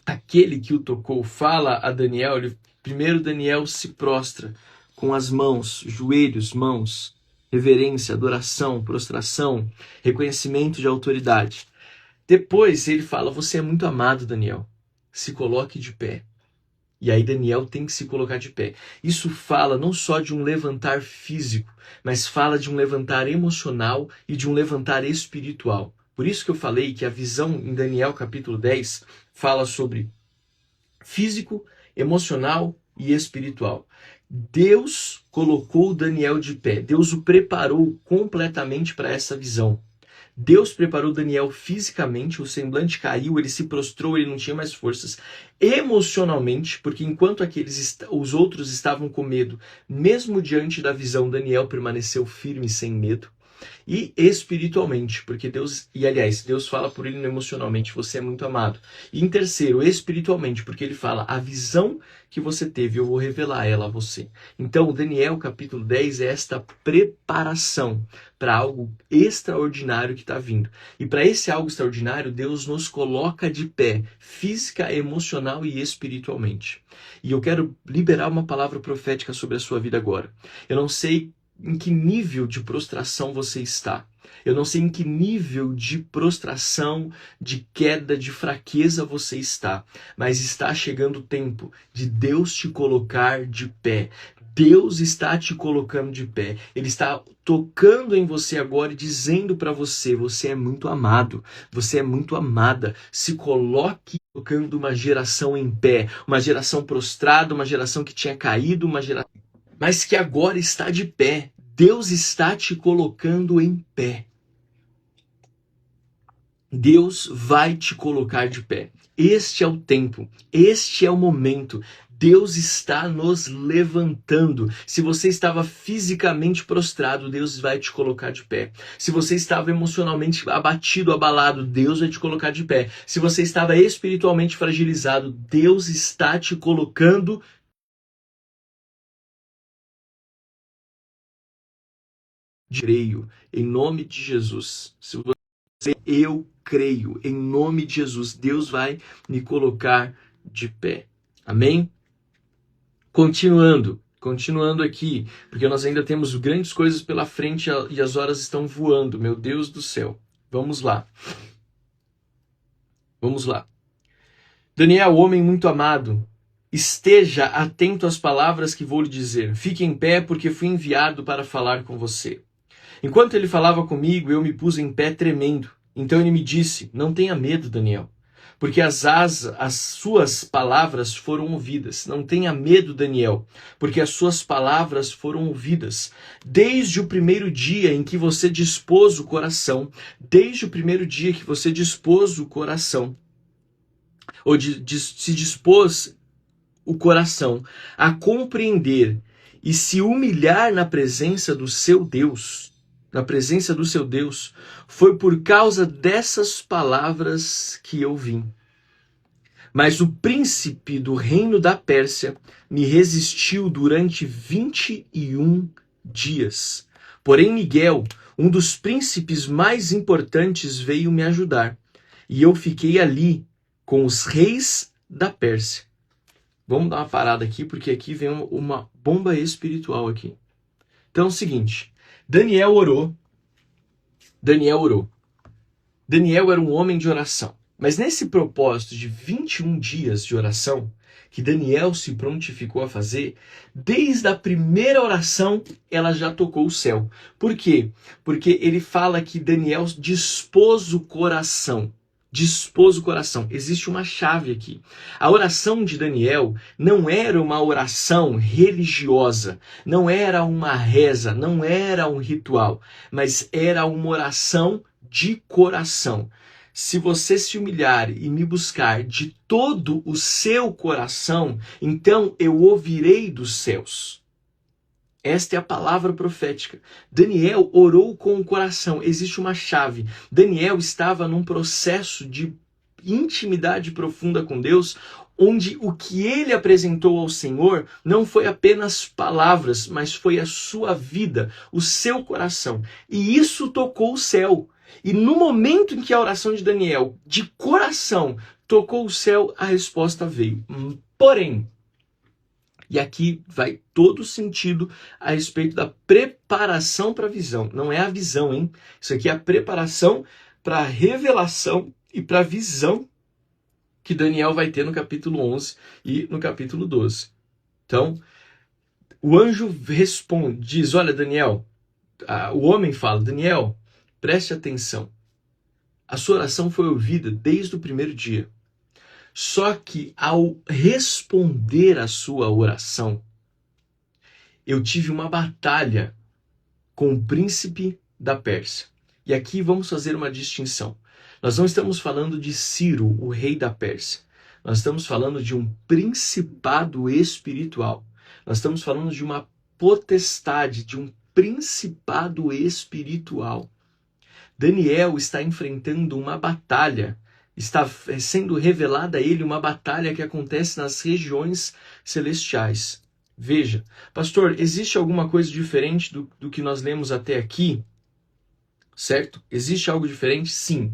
aquele que o tocou fala a Daniel, primeiro Daniel se prostra com as mãos, joelhos, mãos, reverência, adoração, prostração, reconhecimento de autoridade. Depois ele fala, você é muito amado, Daniel, se coloque de pé. E aí Daniel tem que se colocar de pé. Isso fala não só de um levantar físico, mas fala de um levantar emocional e de um levantar espiritual. Por isso que eu falei que a visão em Daniel capítulo 10 fala sobre físico, emocional e espiritual. Deus colocou Daniel de pé. Deus o preparou completamente para essa visão. Deus preparou Daniel fisicamente, o semblante caiu, ele se prostrou, ele não tinha mais forças. Emocionalmente, porque enquanto os outros estavam com medo, mesmo diante da visão, Daniel permaneceu firme sem medo. E espiritualmente, porque Deus fala por ele emocionalmente, você é muito amado. E em terceiro, espiritualmente, porque ele fala, a visão que você teve, eu vou revelar ela a você. Então, Daniel capítulo 10 é esta preparação para algo extraordinário que está vindo. E para esse algo extraordinário, Deus nos coloca de pé, física, emocional e espiritualmente. E eu quero liberar uma palavra profética sobre a sua vida agora. Eu não sei em que nível de prostração você está. Eu não sei em que nível de prostração, de queda, de fraqueza você está. Mas está chegando o tempo de Deus te colocar de pé. Deus está te colocando de pé. Ele está tocando em você agora e dizendo para você, você é muito amado, você é muito amada. Se coloque colocando uma geração em pé, uma geração prostrada, uma geração que tinha caído, uma geração mas que agora está de pé. Deus está te colocando em pé. Deus vai te colocar de pé. Este é o tempo, este é o momento. Deus está nos levantando. Se você estava fisicamente prostrado, Deus vai te colocar de pé. Se você estava emocionalmente abatido, abalado, Deus vai te colocar de pé. Se você estava espiritualmente fragilizado, Deus está te colocando de pé. Creio, em nome de Jesus. Se você, eu creio, em nome de Jesus, Deus vai me colocar de pé. Amém? Continuando aqui, porque nós ainda temos grandes coisas pela frente e as horas estão voando, meu Deus do céu. Vamos lá. Daniel, homem muito amado, esteja atento às palavras que vou lhe dizer. Fique em pé, porque fui enviado para falar com você. Enquanto ele falava comigo, eu me pus em pé tremendo. Então ele me disse, não tenha medo, Daniel, porque as suas palavras foram ouvidas. Não tenha medo, Daniel, porque as suas palavras foram ouvidas. Desde o primeiro dia em que você dispôs o coração, ou se dispôs o coração a compreender e se humilhar na presença do seu Deus, foi por causa dessas palavras que eu vim. Mas o príncipe do reino da Pérsia me resistiu durante 21 dias. Porém, Miguel, um dos príncipes mais importantes, veio me ajudar. E eu fiquei ali com os reis da Pérsia. Vamos dar uma parada aqui, porque aqui vem uma bomba espiritual aqui. Então é o seguinte, Daniel orou. Daniel era um homem de oração. Mas nesse propósito de 21 dias de oração, que Daniel se prontificou a fazer, desde a primeira oração, ela já tocou o céu. Por quê? Porque ele fala que Daniel dispôs o coração. Existe uma chave aqui. A oração de Daniel não era uma oração religiosa, não era uma reza, não era um ritual, mas era uma oração de coração. se você se humilhar e me buscar de todo o seu coração, então eu ouvirei dos céus. Esta é a palavra profética. Daniel orou com o coração. Existe uma chave. Daniel estava num processo de intimidade profunda com Deus, onde o que ele apresentou ao Senhor não foi apenas palavras, mas foi a sua vida, o seu coração. E isso tocou o céu. E no momento em que a oração de Daniel, de coração, tocou o céu, a resposta veio. Porém, e aqui vai todo o sentido a respeito da preparação para a visão. Não é a visão, hein? Isso aqui é a preparação para a revelação e para a visão que Daniel vai ter no capítulo 11 e no capítulo 12. Então, o anjo responde, diz, olha, Daniel, o homem fala, Daniel, preste atenção. A sua oração foi ouvida desde o primeiro dia. Só que ao responder a sua oração, eu tive uma batalha com o príncipe da Pérsia. E aqui vamos fazer uma distinção. Nós não estamos falando de Ciro, o rei da Pérsia. Nós estamos falando de um principado espiritual. Nós estamos falando de uma potestade, de um principado espiritual. Daniel está enfrentando uma batalha. Está sendo revelada a ele uma batalha que acontece nas regiões celestiais. Veja, pastor, existe alguma coisa diferente do que nós lemos até aqui? Certo? Existe algo diferente? Sim.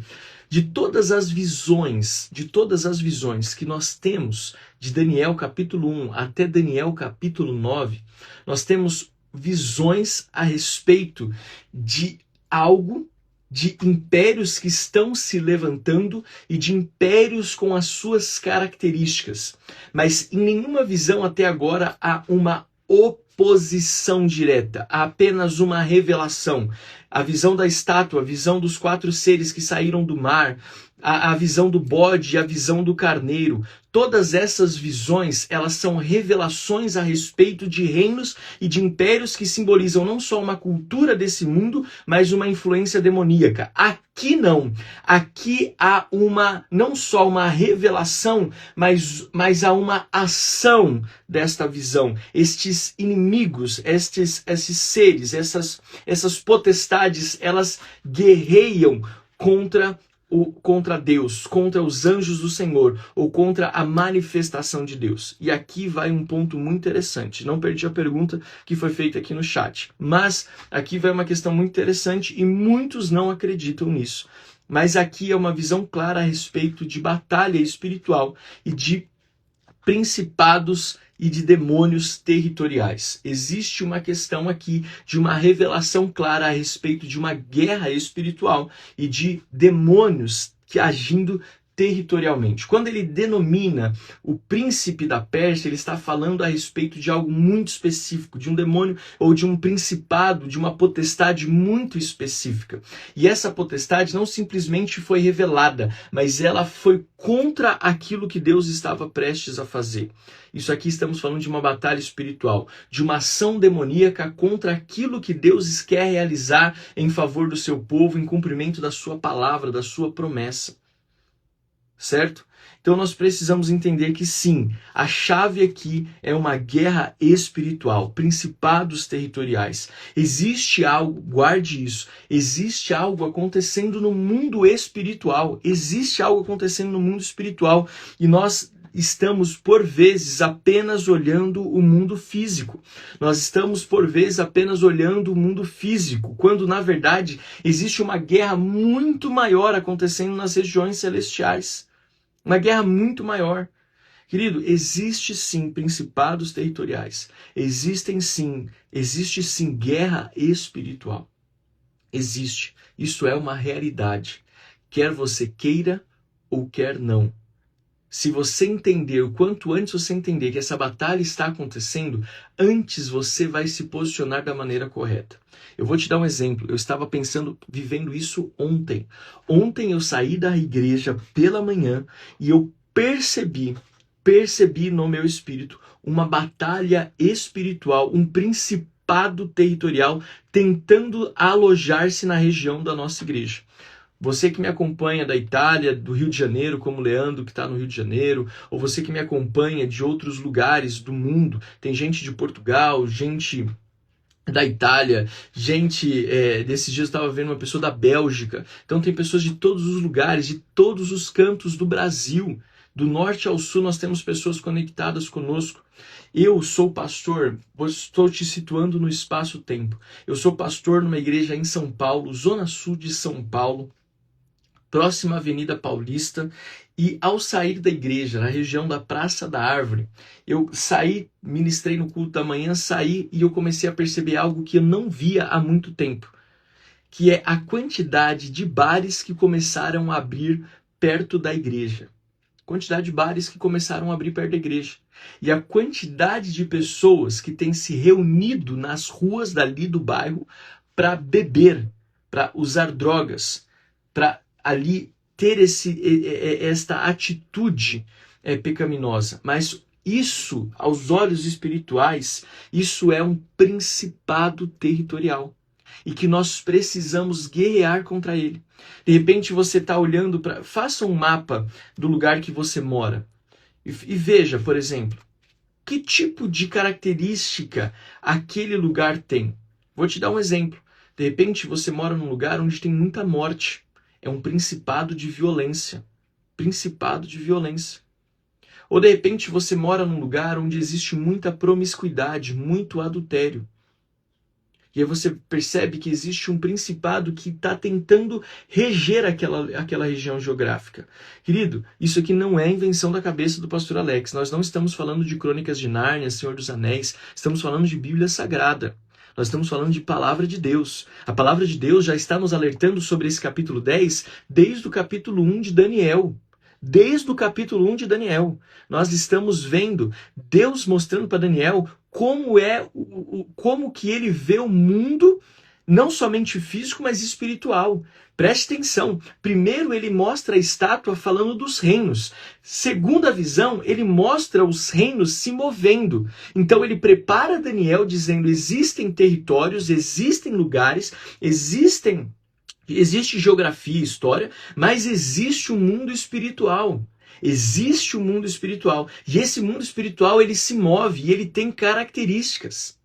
De todas as visões que nós temos de Daniel capítulo 1 até Daniel capítulo 9, nós temos visões a respeito de algo, de impérios que estão se levantando e de impérios com as suas características. Mas em nenhuma visão até agora há uma oposição direta, há apenas uma revelação. A visão da estátua, a visão dos 4 seres que saíram do mar, a visão do bode e a visão do carneiro. Todas essas visões, elas são revelações a respeito de reinos e de impérios que simbolizam não só uma cultura desse mundo, mas uma influência demoníaca. Aqui não. Aqui há não só uma revelação, mas há uma ação desta visão. Estes inimigos, esses seres, essas potestades, elas guerreiam contra Deus, contra os anjos do Senhor, ou contra a manifestação de Deus. E aqui vai um ponto muito interessante. Não perdi a pergunta que foi feita aqui no chat. Mas aqui vai uma questão muito interessante e muitos não acreditam nisso. Mas aqui é uma visão clara a respeito de batalha espiritual e de principados e de demônios territoriais. Existe uma questão aqui de uma revelação clara a respeito de uma guerra espiritual e de demônios que agindo territorialmente. Quando ele denomina o príncipe da Pérsia, ele está falando a respeito de algo muito específico, de um demônio ou de um principado, de uma potestade muito específica. E essa potestade não simplesmente foi revelada, mas ela foi contra aquilo que Deus estava prestes a fazer. Isso aqui estamos falando de uma batalha espiritual, de uma ação demoníaca contra aquilo que Deus quer realizar em favor do seu povo, em cumprimento da sua palavra, da sua promessa. Certo? Então nós precisamos entender que sim, a chave aqui é uma guerra espiritual, principados territoriais. Existe algo, guarde isso, existe algo acontecendo no mundo espiritual, existe algo acontecendo no mundo espiritual e nós estamos, por vezes, apenas olhando o mundo físico. Nós estamos, por vezes, apenas olhando o mundo físico, quando, na verdade, existe uma guerra muito maior acontecendo nas regiões celestiais. Uma guerra muito maior. Querido, existe sim principados territoriais. Existe sim guerra espiritual. Existe. Isso é uma realidade. Quer você queira ou quer não. Se você entender, o quanto antes você entender que essa batalha está acontecendo, antes você vai se posicionar da maneira correta. Eu vou te dar um exemplo. Eu estava vivendo isso ontem. Ontem eu saí da igreja pela manhã e eu percebi no meu espírito uma batalha espiritual, um principado territorial tentando alojar-se na região da nossa igreja. Você que me acompanha da Itália, do Rio de Janeiro, como o Leandro, que está no Rio de Janeiro, ou você que me acompanha de outros lugares do mundo, tem gente de Portugal, gente da Itália, gente, desses dias eu estava vendo uma pessoa da Bélgica, então tem pessoas de todos os lugares, de todos os cantos do Brasil, do norte ao sul nós temos pessoas conectadas conosco. Eu sou pastor, estou te situando no espaço-tempo, eu sou pastor numa igreja em São Paulo, zona sul de São Paulo, próxima à Avenida Paulista, e ao sair da igreja, na região da Praça da Árvore, eu saí, ministrei no culto da manhã, saí e eu comecei a perceber algo que eu não via há muito tempo, que é a quantidade de bares que começaram a abrir perto da igreja. Quantidade de bares que começaram a abrir perto da igreja. E a quantidade de pessoas que têm se reunido nas ruas dali do bairro para beber, para usar drogas, para ali ter esta atitude pecaminosa. Mas isso, aos olhos espirituais, isso é um principado territorial. E que nós precisamos guerrear contra ele. De repente você está olhando para... Faça um mapa do lugar que você mora. E veja, por exemplo, que tipo de característica aquele lugar tem. Vou te dar um exemplo. De repente você mora num lugar onde tem muita morte. É um principado de violência. Principado de violência. Ou de repente você mora num lugar onde existe muita promiscuidade, muito adultério. E aí você percebe que existe um principado que está tentando reger aquela região geográfica. Querido, isso aqui não é invenção da cabeça do pastor Alex. Nós não estamos falando de Crônicas de Nárnia, Senhor dos Anéis. Estamos falando de Bíblia Sagrada. Nós estamos falando de palavra de Deus. A palavra de Deus já está nos alertando sobre esse capítulo 10 desde o capítulo 1 de Daniel. Desde o capítulo 1 de Daniel. Nós estamos vendo Deus mostrando para Daniel como que ele vê o mundo, não somente físico, mas espiritual. Preste atenção. Primeiro ele mostra a estátua falando dos reinos. Segunda visão, ele mostra os reinos se movendo. Então ele prepara Daniel dizendo: existem territórios, existem lugares, existe geografia e história, mas existe um mundo espiritual. Existe um mundo espiritual. E esse mundo espiritual, ele se move e ele tem características.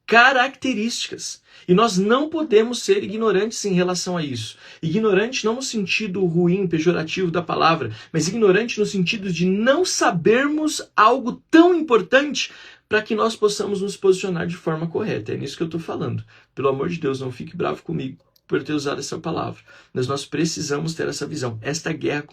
Características. E nós não podemos ser ignorantes em relação a isso. Ignorante não no sentido ruim, pejorativo da palavra, mas ignorante no sentido de não sabermos algo tão importante para que nós possamos nos posicionar de forma correta. É nisso que eu estou falando. Pelo amor de Deus, não fique bravo comigo por ter usado essa palavra. Mas nós precisamos ter essa visão. Esta guerra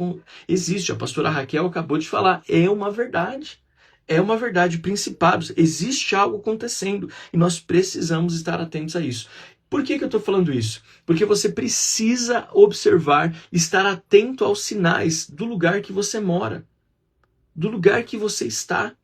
existe. A pastora Raquel acabou de falar. É uma verdade. É uma verdade. Principados. Existe algo acontecendo. E nós precisamos estar atentos a isso. Por que eu estou falando isso? Porque você precisa observar, estar atento aos sinais do lugar que você mora. Do lugar que você está.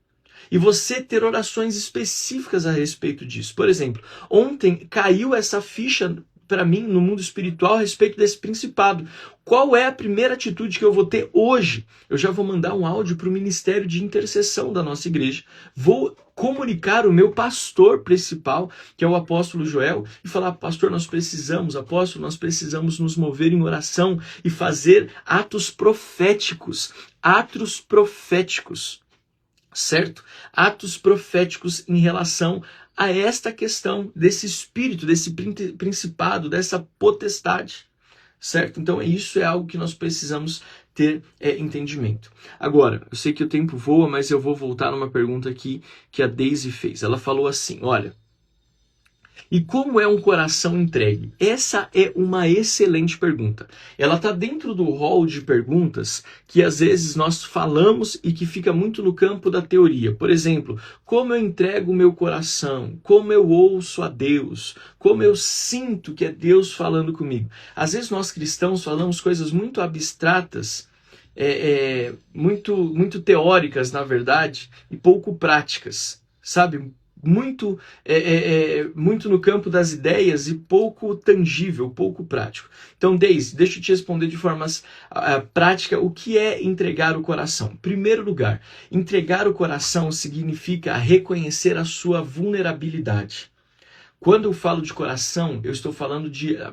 E você ter orações específicas a respeito disso. Por exemplo, ontem caiu essa ficha para mim, no mundo espiritual, a respeito desse principado. Qual é a primeira atitude que eu vou ter hoje? Eu já vou mandar um áudio para o ministério de intercessão da nossa igreja. Vou comunicar o meu pastor principal, que é o apóstolo Joel, e falar: pastor, nós precisamos nos mover em oração e fazer atos proféticos. Atos proféticos. Certo? Atos proféticos em relação a esta questão desse espírito, desse principado, dessa potestade, certo? Então isso é algo que nós precisamos ter entendimento. Agora, eu sei que o tempo voa, mas eu vou voltar numa pergunta aqui que a Daisy fez. Ela falou assim: olha, e como é um coração entregue? Essa é uma excelente pergunta. Ela está dentro do rol de perguntas que às vezes nós falamos e que fica muito no campo da teoria. Por exemplo, como eu entrego o meu coração? Como eu ouço a Deus? Como eu sinto que é Deus falando comigo? Às vezes nós cristãos falamos coisas muito abstratas, muito teóricas, na verdade, e pouco práticas, sabe? Muito no campo das ideias e pouco tangível, pouco prático. Então, Deise, deixa eu te responder de forma prática o que é entregar o coração. Em primeiro lugar, entregar o coração significa reconhecer a sua vulnerabilidade. Quando eu falo de coração,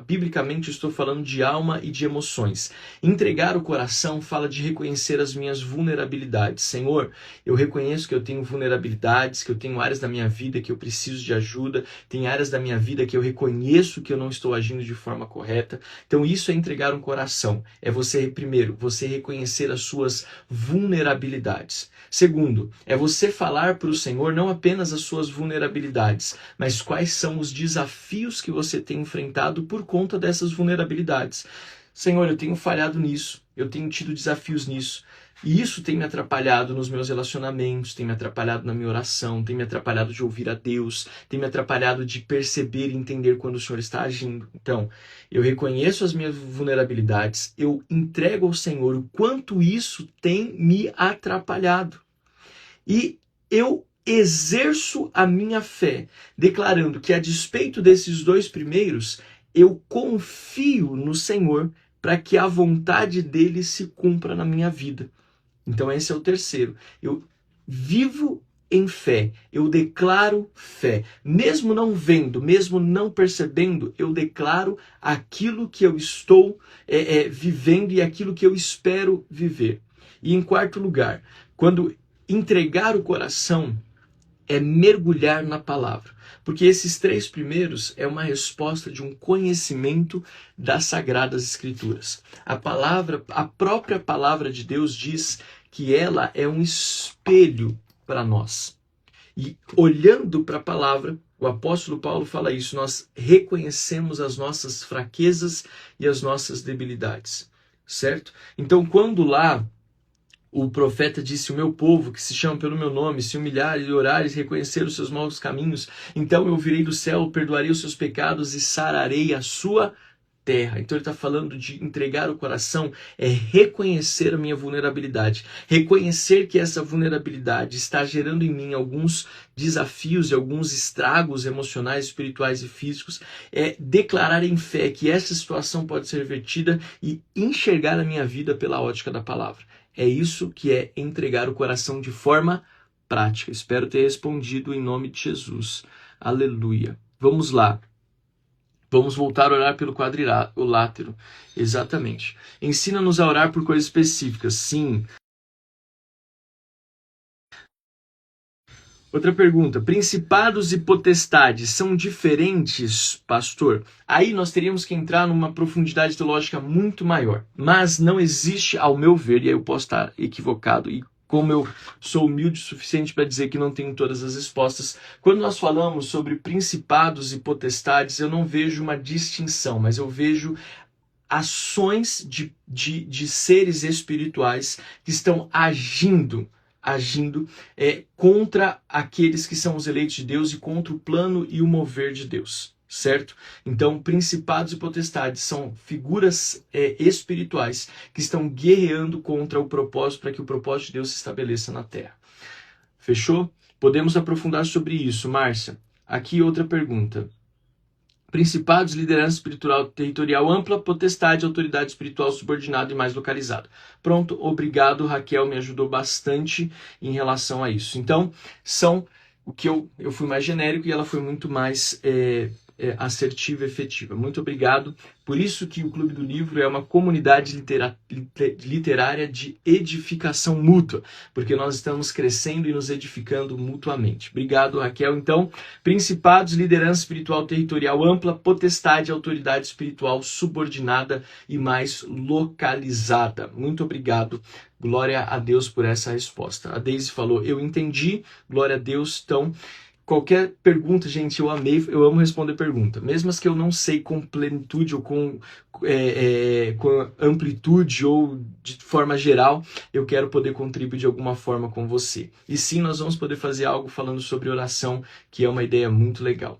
biblicamente eu estou falando de alma e de emoções. Entregar o coração fala de reconhecer as minhas vulnerabilidades. Senhor, eu reconheço que eu tenho vulnerabilidades, que eu tenho áreas da minha vida que eu preciso de ajuda, tem áreas da minha vida que eu reconheço que eu não estou agindo de forma correta. Então isso é entregar um coração. É primeiro, você reconhecer as suas vulnerabilidades. Segundo, é você falar para o Senhor não apenas as suas vulnerabilidades, mas quais são os desafios que você tem enfrentado por conta dessas vulnerabilidades. Senhor, eu tenho falhado nisso, eu tenho tido desafios nisso, e isso tem me atrapalhado nos meus relacionamentos, tem me atrapalhado na minha oração, tem me atrapalhado de ouvir a Deus, tem me atrapalhado de perceber e entender quando o Senhor está agindo. Então, eu reconheço as minhas vulnerabilidades, eu entrego ao Senhor o quanto isso tem me atrapalhado. E eu exerço a minha fé, declarando que, a despeito desses dois primeiros, eu confio no Senhor para que a vontade dele se cumpra na minha vida. Então esse é o terceiro. Eu vivo em fé, eu declaro fé. Mesmo não vendo, mesmo não percebendo, eu declaro aquilo que eu estou vivendo e aquilo que eu espero viver. E em quarto lugar, quando entregar o coração é mergulhar na palavra. Porque esses três primeiros é uma resposta de um conhecimento das Sagradas Escrituras. A própria palavra de Deus diz que ela é um espelho para nós. E olhando para a palavra, o apóstolo Paulo fala isso, nós reconhecemos as nossas fraquezas e as nossas debilidades, certo? Então, quando lá o profeta disse, o meu povo, que se chama pelo meu nome, se humilhares e orares, reconhecer os seus maus caminhos, então eu virei do céu, perdoarei os seus pecados e sararei a sua terra. Então ele está falando de entregar o coração, é reconhecer a minha vulnerabilidade, reconhecer que essa vulnerabilidade está gerando em mim alguns desafios e alguns estragos emocionais, espirituais e físicos, é declarar em fé que essa situação pode ser revertida e enxergar a minha vida pela ótica da palavra. É isso que é entregar o coração de forma prática. Espero ter respondido em nome de Jesus. Aleluia. Vamos lá. Vamos voltar a orar pelo quadrilátero. Exatamente. Ensina-nos a orar por coisas específicas. Sim. Outra pergunta. Principados e potestades são diferentes, pastor? Aí nós teríamos que entrar numa profundidade teológica muito maior. Mas não existe, ao meu ver, e aí eu posso estar equivocado, e como eu sou humilde o suficiente para dizer que não tenho todas as respostas, quando nós falamos sobre principados e potestades, eu não vejo uma distinção, mas eu vejo ações de seres espirituais que estão agindo contra aqueles que são os eleitos de Deus e contra o plano e o mover de Deus, certo? Então, principados e potestades são figuras espirituais que estão guerreando contra o propósito, para que o propósito de Deus se estabeleça na terra. Fechou? Podemos aprofundar sobre isso, Márcia. Aqui outra pergunta. Principados, liderança espiritual territorial ampla, potestade, autoridade espiritual subordinada e mais localizada. Pronto, obrigado, Raquel, me ajudou bastante em relação a isso. Então, são o que eu fui mais genérico e ela foi muito mais assertiva e efetiva. Muito obrigado. Por isso que o Clube do Livro é uma comunidade literária de edificação mútua, porque nós estamos crescendo e nos edificando mutuamente. Obrigado, Raquel. Então, principados, liderança espiritual territorial ampla, potestade, autoridade espiritual subordinada e mais localizada. Muito obrigado. Glória a Deus por essa resposta. A Deise falou, eu entendi. Glória a Deus. Então, qualquer pergunta, gente, eu amo responder pergunta. Mesmo as que eu não sei com plenitude ou com amplitude ou de forma geral, eu quero poder contribuir de alguma forma com você. E sim, nós vamos poder fazer algo falando sobre oração, que é uma ideia muito legal.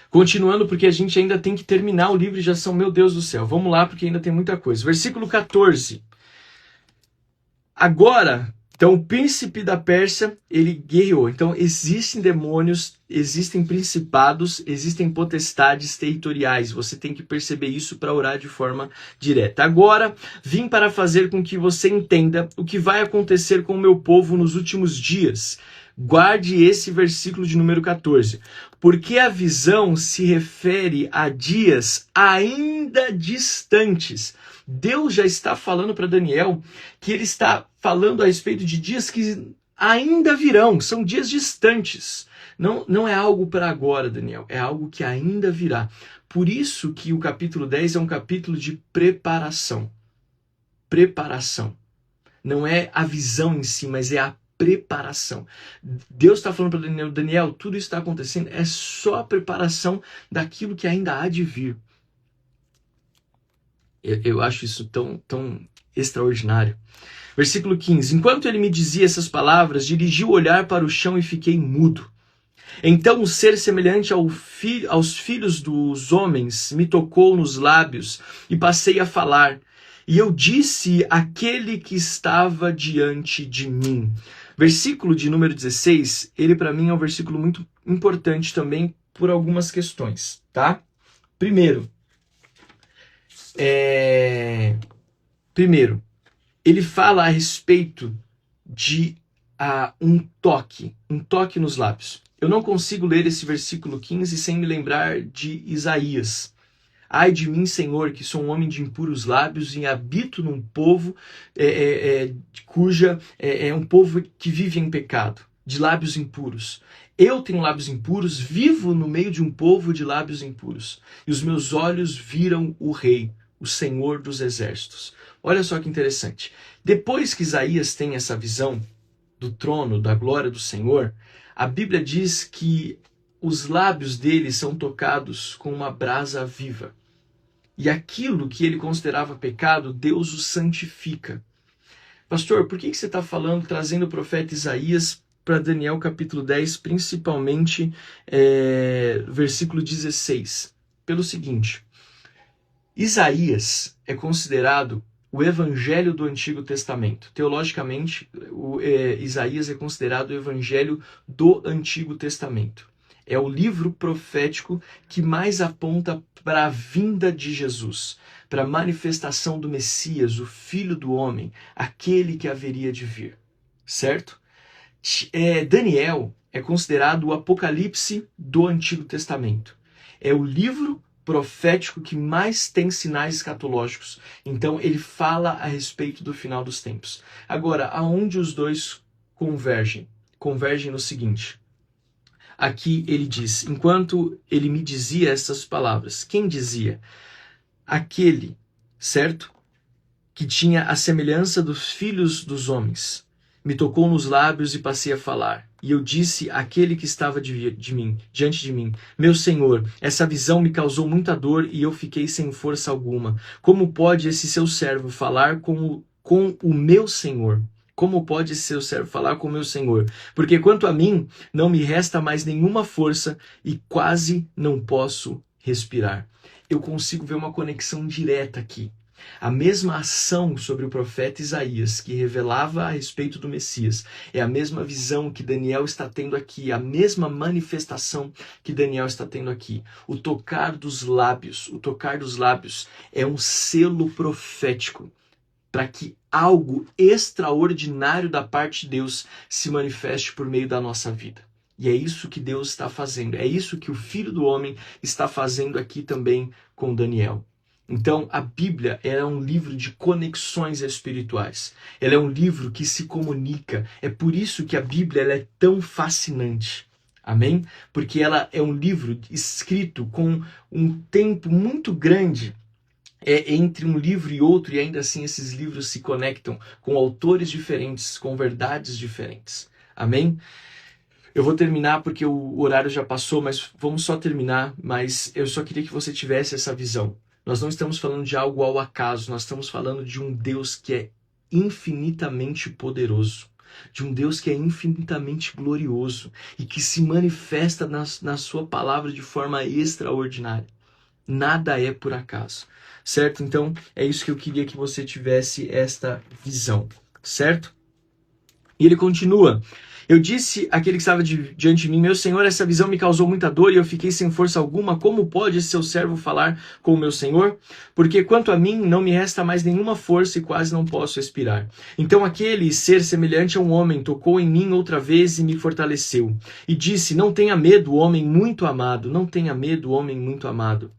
Continuando, porque a gente ainda tem que terminar o livro e já são, meu Deus do céu. Vamos lá, porque ainda tem muita coisa. Versículo 14. Agora, então o príncipe da Pérsia, ele guerreou. Então existem demônios, existem principados, existem potestades territoriais. Você tem que perceber isso para orar de forma direta. Agora, vim para fazer com que você entenda o que vai acontecer com o meu povo nos últimos dias. Guarde esse versículo de número 14. porque a visão se refere a dias ainda distantes. Deus já está falando para Daniel que ele está falando a respeito de dias que ainda virão, são dias distantes. Não é algo para agora, Daniel, é algo que ainda virá. Por isso que o capítulo 10 é um capítulo de preparação. Preparação. Não é a visão em si, mas é a preparação. Deus está falando para Daniel, tudo isso está acontecendo, é só a preparação daquilo que ainda há de vir. Eu acho isso tão extraordinário. Versículo 15. Enquanto ele me dizia essas palavras, dirigi o olhar para o chão e fiquei mudo. Então um ser semelhante aos filhos dos homens me tocou nos lábios e passei a falar. E eu disse àquele que estava diante de mim. Versículo de número 16, ele para mim é um versículo muito importante também por algumas questões, tá? Primeiro, ele fala a respeito de um toque nos lábios. Eu não consigo ler esse versículo 15 sem me lembrar de Isaías. Ai de mim, Senhor, que sou um homem de impuros lábios e habito num povo cuja é um povo que vive em pecado, de lábios impuros. Eu tenho lábios impuros, vivo no meio de um povo de lábios impuros. E os meus olhos viram o Rei, o Senhor dos Exércitos. Olha só que interessante. Depois que Isaías tem essa visão do trono, da glória do Senhor, a Bíblia diz que os lábios dele são tocados com uma brasa viva. E aquilo que ele considerava pecado, Deus o santifica. Pastor, por que você está falando, trazendo o profeta Isaías para Daniel capítulo 10, principalmente versículo 16? Pelo seguinte, Isaías é considerado o evangelho do Antigo Testamento. Teologicamente, Isaías é considerado o evangelho do Antigo Testamento. É o livro profético que mais aponta para a vinda de Jesus, para a manifestação do Messias, o Filho do Homem, aquele que haveria de vir, certo? Daniel é considerado o Apocalipse do Antigo Testamento. É o livro profético que mais tem sinais escatológicos. Então ele fala a respeito do final dos tempos. Agora, aonde os dois convergem? Convergem no seguinte. Aqui ele diz, enquanto ele me dizia essas palavras. Quem dizia? Aquele, certo? Que tinha a semelhança dos filhos dos homens. Me tocou nos lábios e passei a falar. E eu disse àquele que estava diante de mim, meu Senhor, essa visão me causou muita dor e eu fiquei sem força alguma. Como pode esse seu servo falar com o meu Senhor? Como pode esse seu servo falar com o meu Senhor? Porque quanto a mim, não me resta mais nenhuma força e quase não posso respirar. Eu consigo ver uma conexão direta aqui. A mesma ação sobre o profeta Isaías, que revelava a respeito do Messias, é a mesma visão que Daniel está tendo aqui, a mesma manifestação que Daniel está tendo aqui. O tocar dos lábios é um selo profético para que algo extraordinário da parte de Deus se manifeste por meio da nossa vida. E é isso que Deus está fazendo, é isso que o Filho do Homem está fazendo aqui também com Daniel. Então, a Bíblia é um livro de conexões espirituais. Ela é um livro que se comunica. É por isso que a Bíblia ela é tão fascinante. Amém? Porque ela é um livro escrito com um tempo muito grande entre um livro e outro, e ainda assim esses livros se conectam com autores diferentes, com verdades diferentes. Amém? Eu vou terminar porque o horário já passou, mas vamos só terminar. Mas eu só queria que você tivesse essa visão. Nós não estamos falando de algo ao acaso, nós estamos falando de um Deus que é infinitamente poderoso, de um Deus que é infinitamente glorioso e que se manifesta na sua palavra de forma extraordinária. Nada é por acaso, certo? Então, é isso que eu queria que você tivesse esta visão, certo? E ele continua: eu disse àquele que estava diante de mim: meu senhor, essa visão me causou muita dor e eu fiquei sem força alguma. Como pode esse seu servo falar com o meu senhor? Porque quanto a mim, não me resta mais nenhuma força e quase não posso respirar. Então aquele ser semelhante a um homem tocou em mim outra vez e me fortaleceu. E disse: não tenha medo, homem muito amado. Não tenha medo, homem muito amado.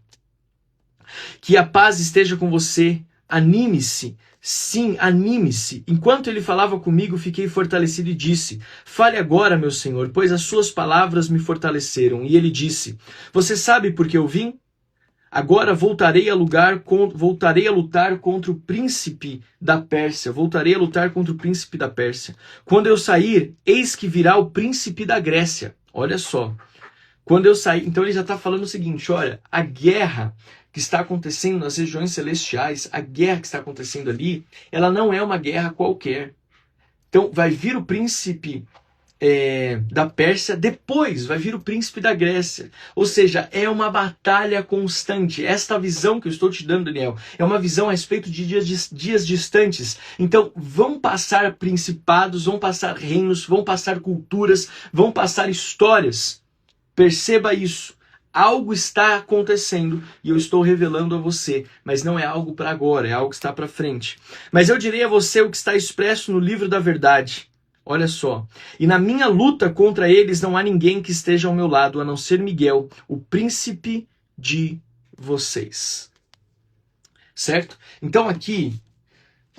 Que a paz esteja com você. Anime-se. Sim, anime-se. Enquanto ele falava comigo, fiquei fortalecido e disse: fale agora, meu senhor, pois as suas palavras me fortaleceram. E ele disse: você sabe por que eu vim? Agora voltarei a lutar contra o príncipe da Pérsia. Voltarei a lutar contra o príncipe da Pérsia. Quando eu sair, eis que virá o príncipe da Grécia. Olha só. Quando eu sair, então ele já está falando o seguinte: olha, a guerra que está acontecendo nas regiões celestiais, a guerra que está acontecendo ali, ela não é uma guerra qualquer. Então vai vir o príncipe da Pérsia, depois vai vir o príncipe da Grécia. Ou seja, é uma batalha constante. Esta visão que eu estou te dando, Daniel, é uma visão a respeito de dias distantes. Então vão passar principados, vão passar reinos, vão passar culturas, vão passar histórias. Perceba isso. Algo está acontecendo e eu estou revelando a você, mas não é algo para agora, é algo que está para frente. Mas eu direi a você o que está expresso no livro da verdade. Olha só. E na minha luta contra eles não há ninguém que esteja ao meu lado, a não ser Miguel, o príncipe de vocês. Certo? Então aqui,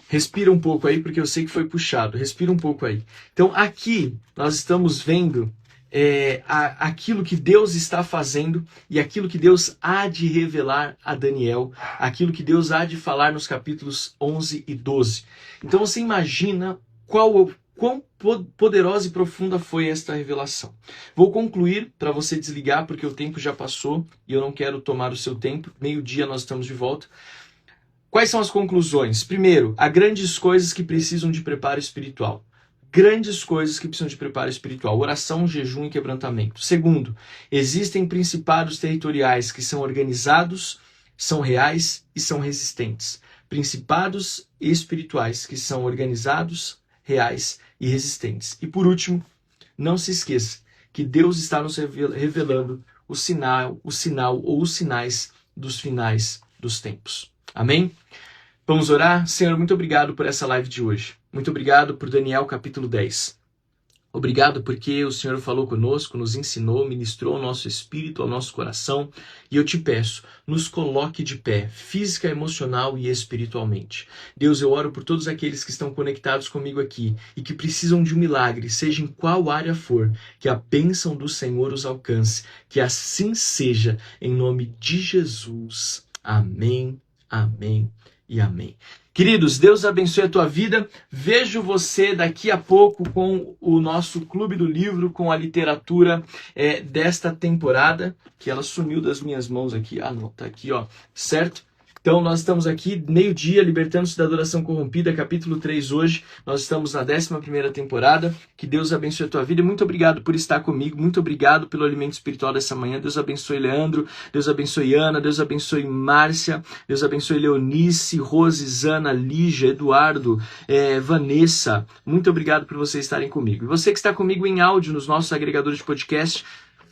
respira um pouco aí, porque eu sei que foi puxado. Respira um pouco aí. Então aqui nós estamos vendo aquilo que Deus está fazendo e aquilo que Deus há de revelar a Daniel, aquilo que Deus há de falar nos capítulos 11 e 12. Então você imagina quão poderosa e profunda foi esta revelação. Vou concluir para você desligar, porque o tempo já passou e eu não quero tomar o seu tempo. Meio-dia nós estamos de volta. Quais são as conclusões? Primeiro, há grandes coisas que precisam de preparo espiritual. Grandes coisas que precisam de preparo espiritual: oração, jejum e quebrantamento. Segundo, existem principados territoriais que são organizados, são reais e são resistentes. Principados espirituais que são organizados, reais e resistentes. E por último, não se esqueça que Deus está nos revelando o sinal ou os sinais dos finais dos tempos. Amém? Vamos orar? Senhor, muito obrigado por essa live de hoje. Muito obrigado por Daniel capítulo 10. Obrigado porque o Senhor falou conosco, nos ensinou, ministrou ao nosso espírito, ao nosso coração. E eu te peço, nos coloque de pé, física, emocional e espiritualmente. Deus, eu oro por todos aqueles que estão conectados comigo aqui e que precisam de um milagre, seja em qual área for, que a bênção do Senhor os alcance. Que assim seja, em nome de Jesus. Amém, amém e amém. Queridos, Deus abençoe a tua vida. Vejo você daqui a pouco com o nosso Clube do Livro, com a literatura desta temporada, que ela sumiu das minhas mãos aqui. Ah, não, tá aqui, ó, certo? Então nós estamos aqui, meio-dia, Libertando-se da Adoração Corrompida, capítulo 3 hoje. Nós estamos na 11ª temporada. Que Deus abençoe a tua vida. Muito obrigado por estar comigo. Muito obrigado pelo alimento espiritual dessa manhã. Deus abençoe Leandro. Deus abençoe Ana. Deus abençoe Márcia. Deus abençoe Leonice, Rose, Zana, Lígia, Eduardo, Vanessa. Muito obrigado por vocês estarem comigo. E você que está comigo em áudio nos nossos agregadores de podcast,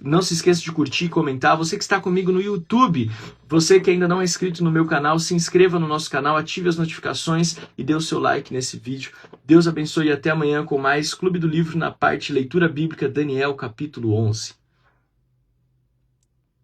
não se esqueça de curtir e comentar. Você que está comigo no YouTube, você que ainda não é inscrito no meu canal, se inscreva no nosso canal, ative as notificações e dê o seu like nesse vídeo. Deus abençoe e até amanhã com mais Clube do Livro na parte Leitura Bíblica, Daniel capítulo 11.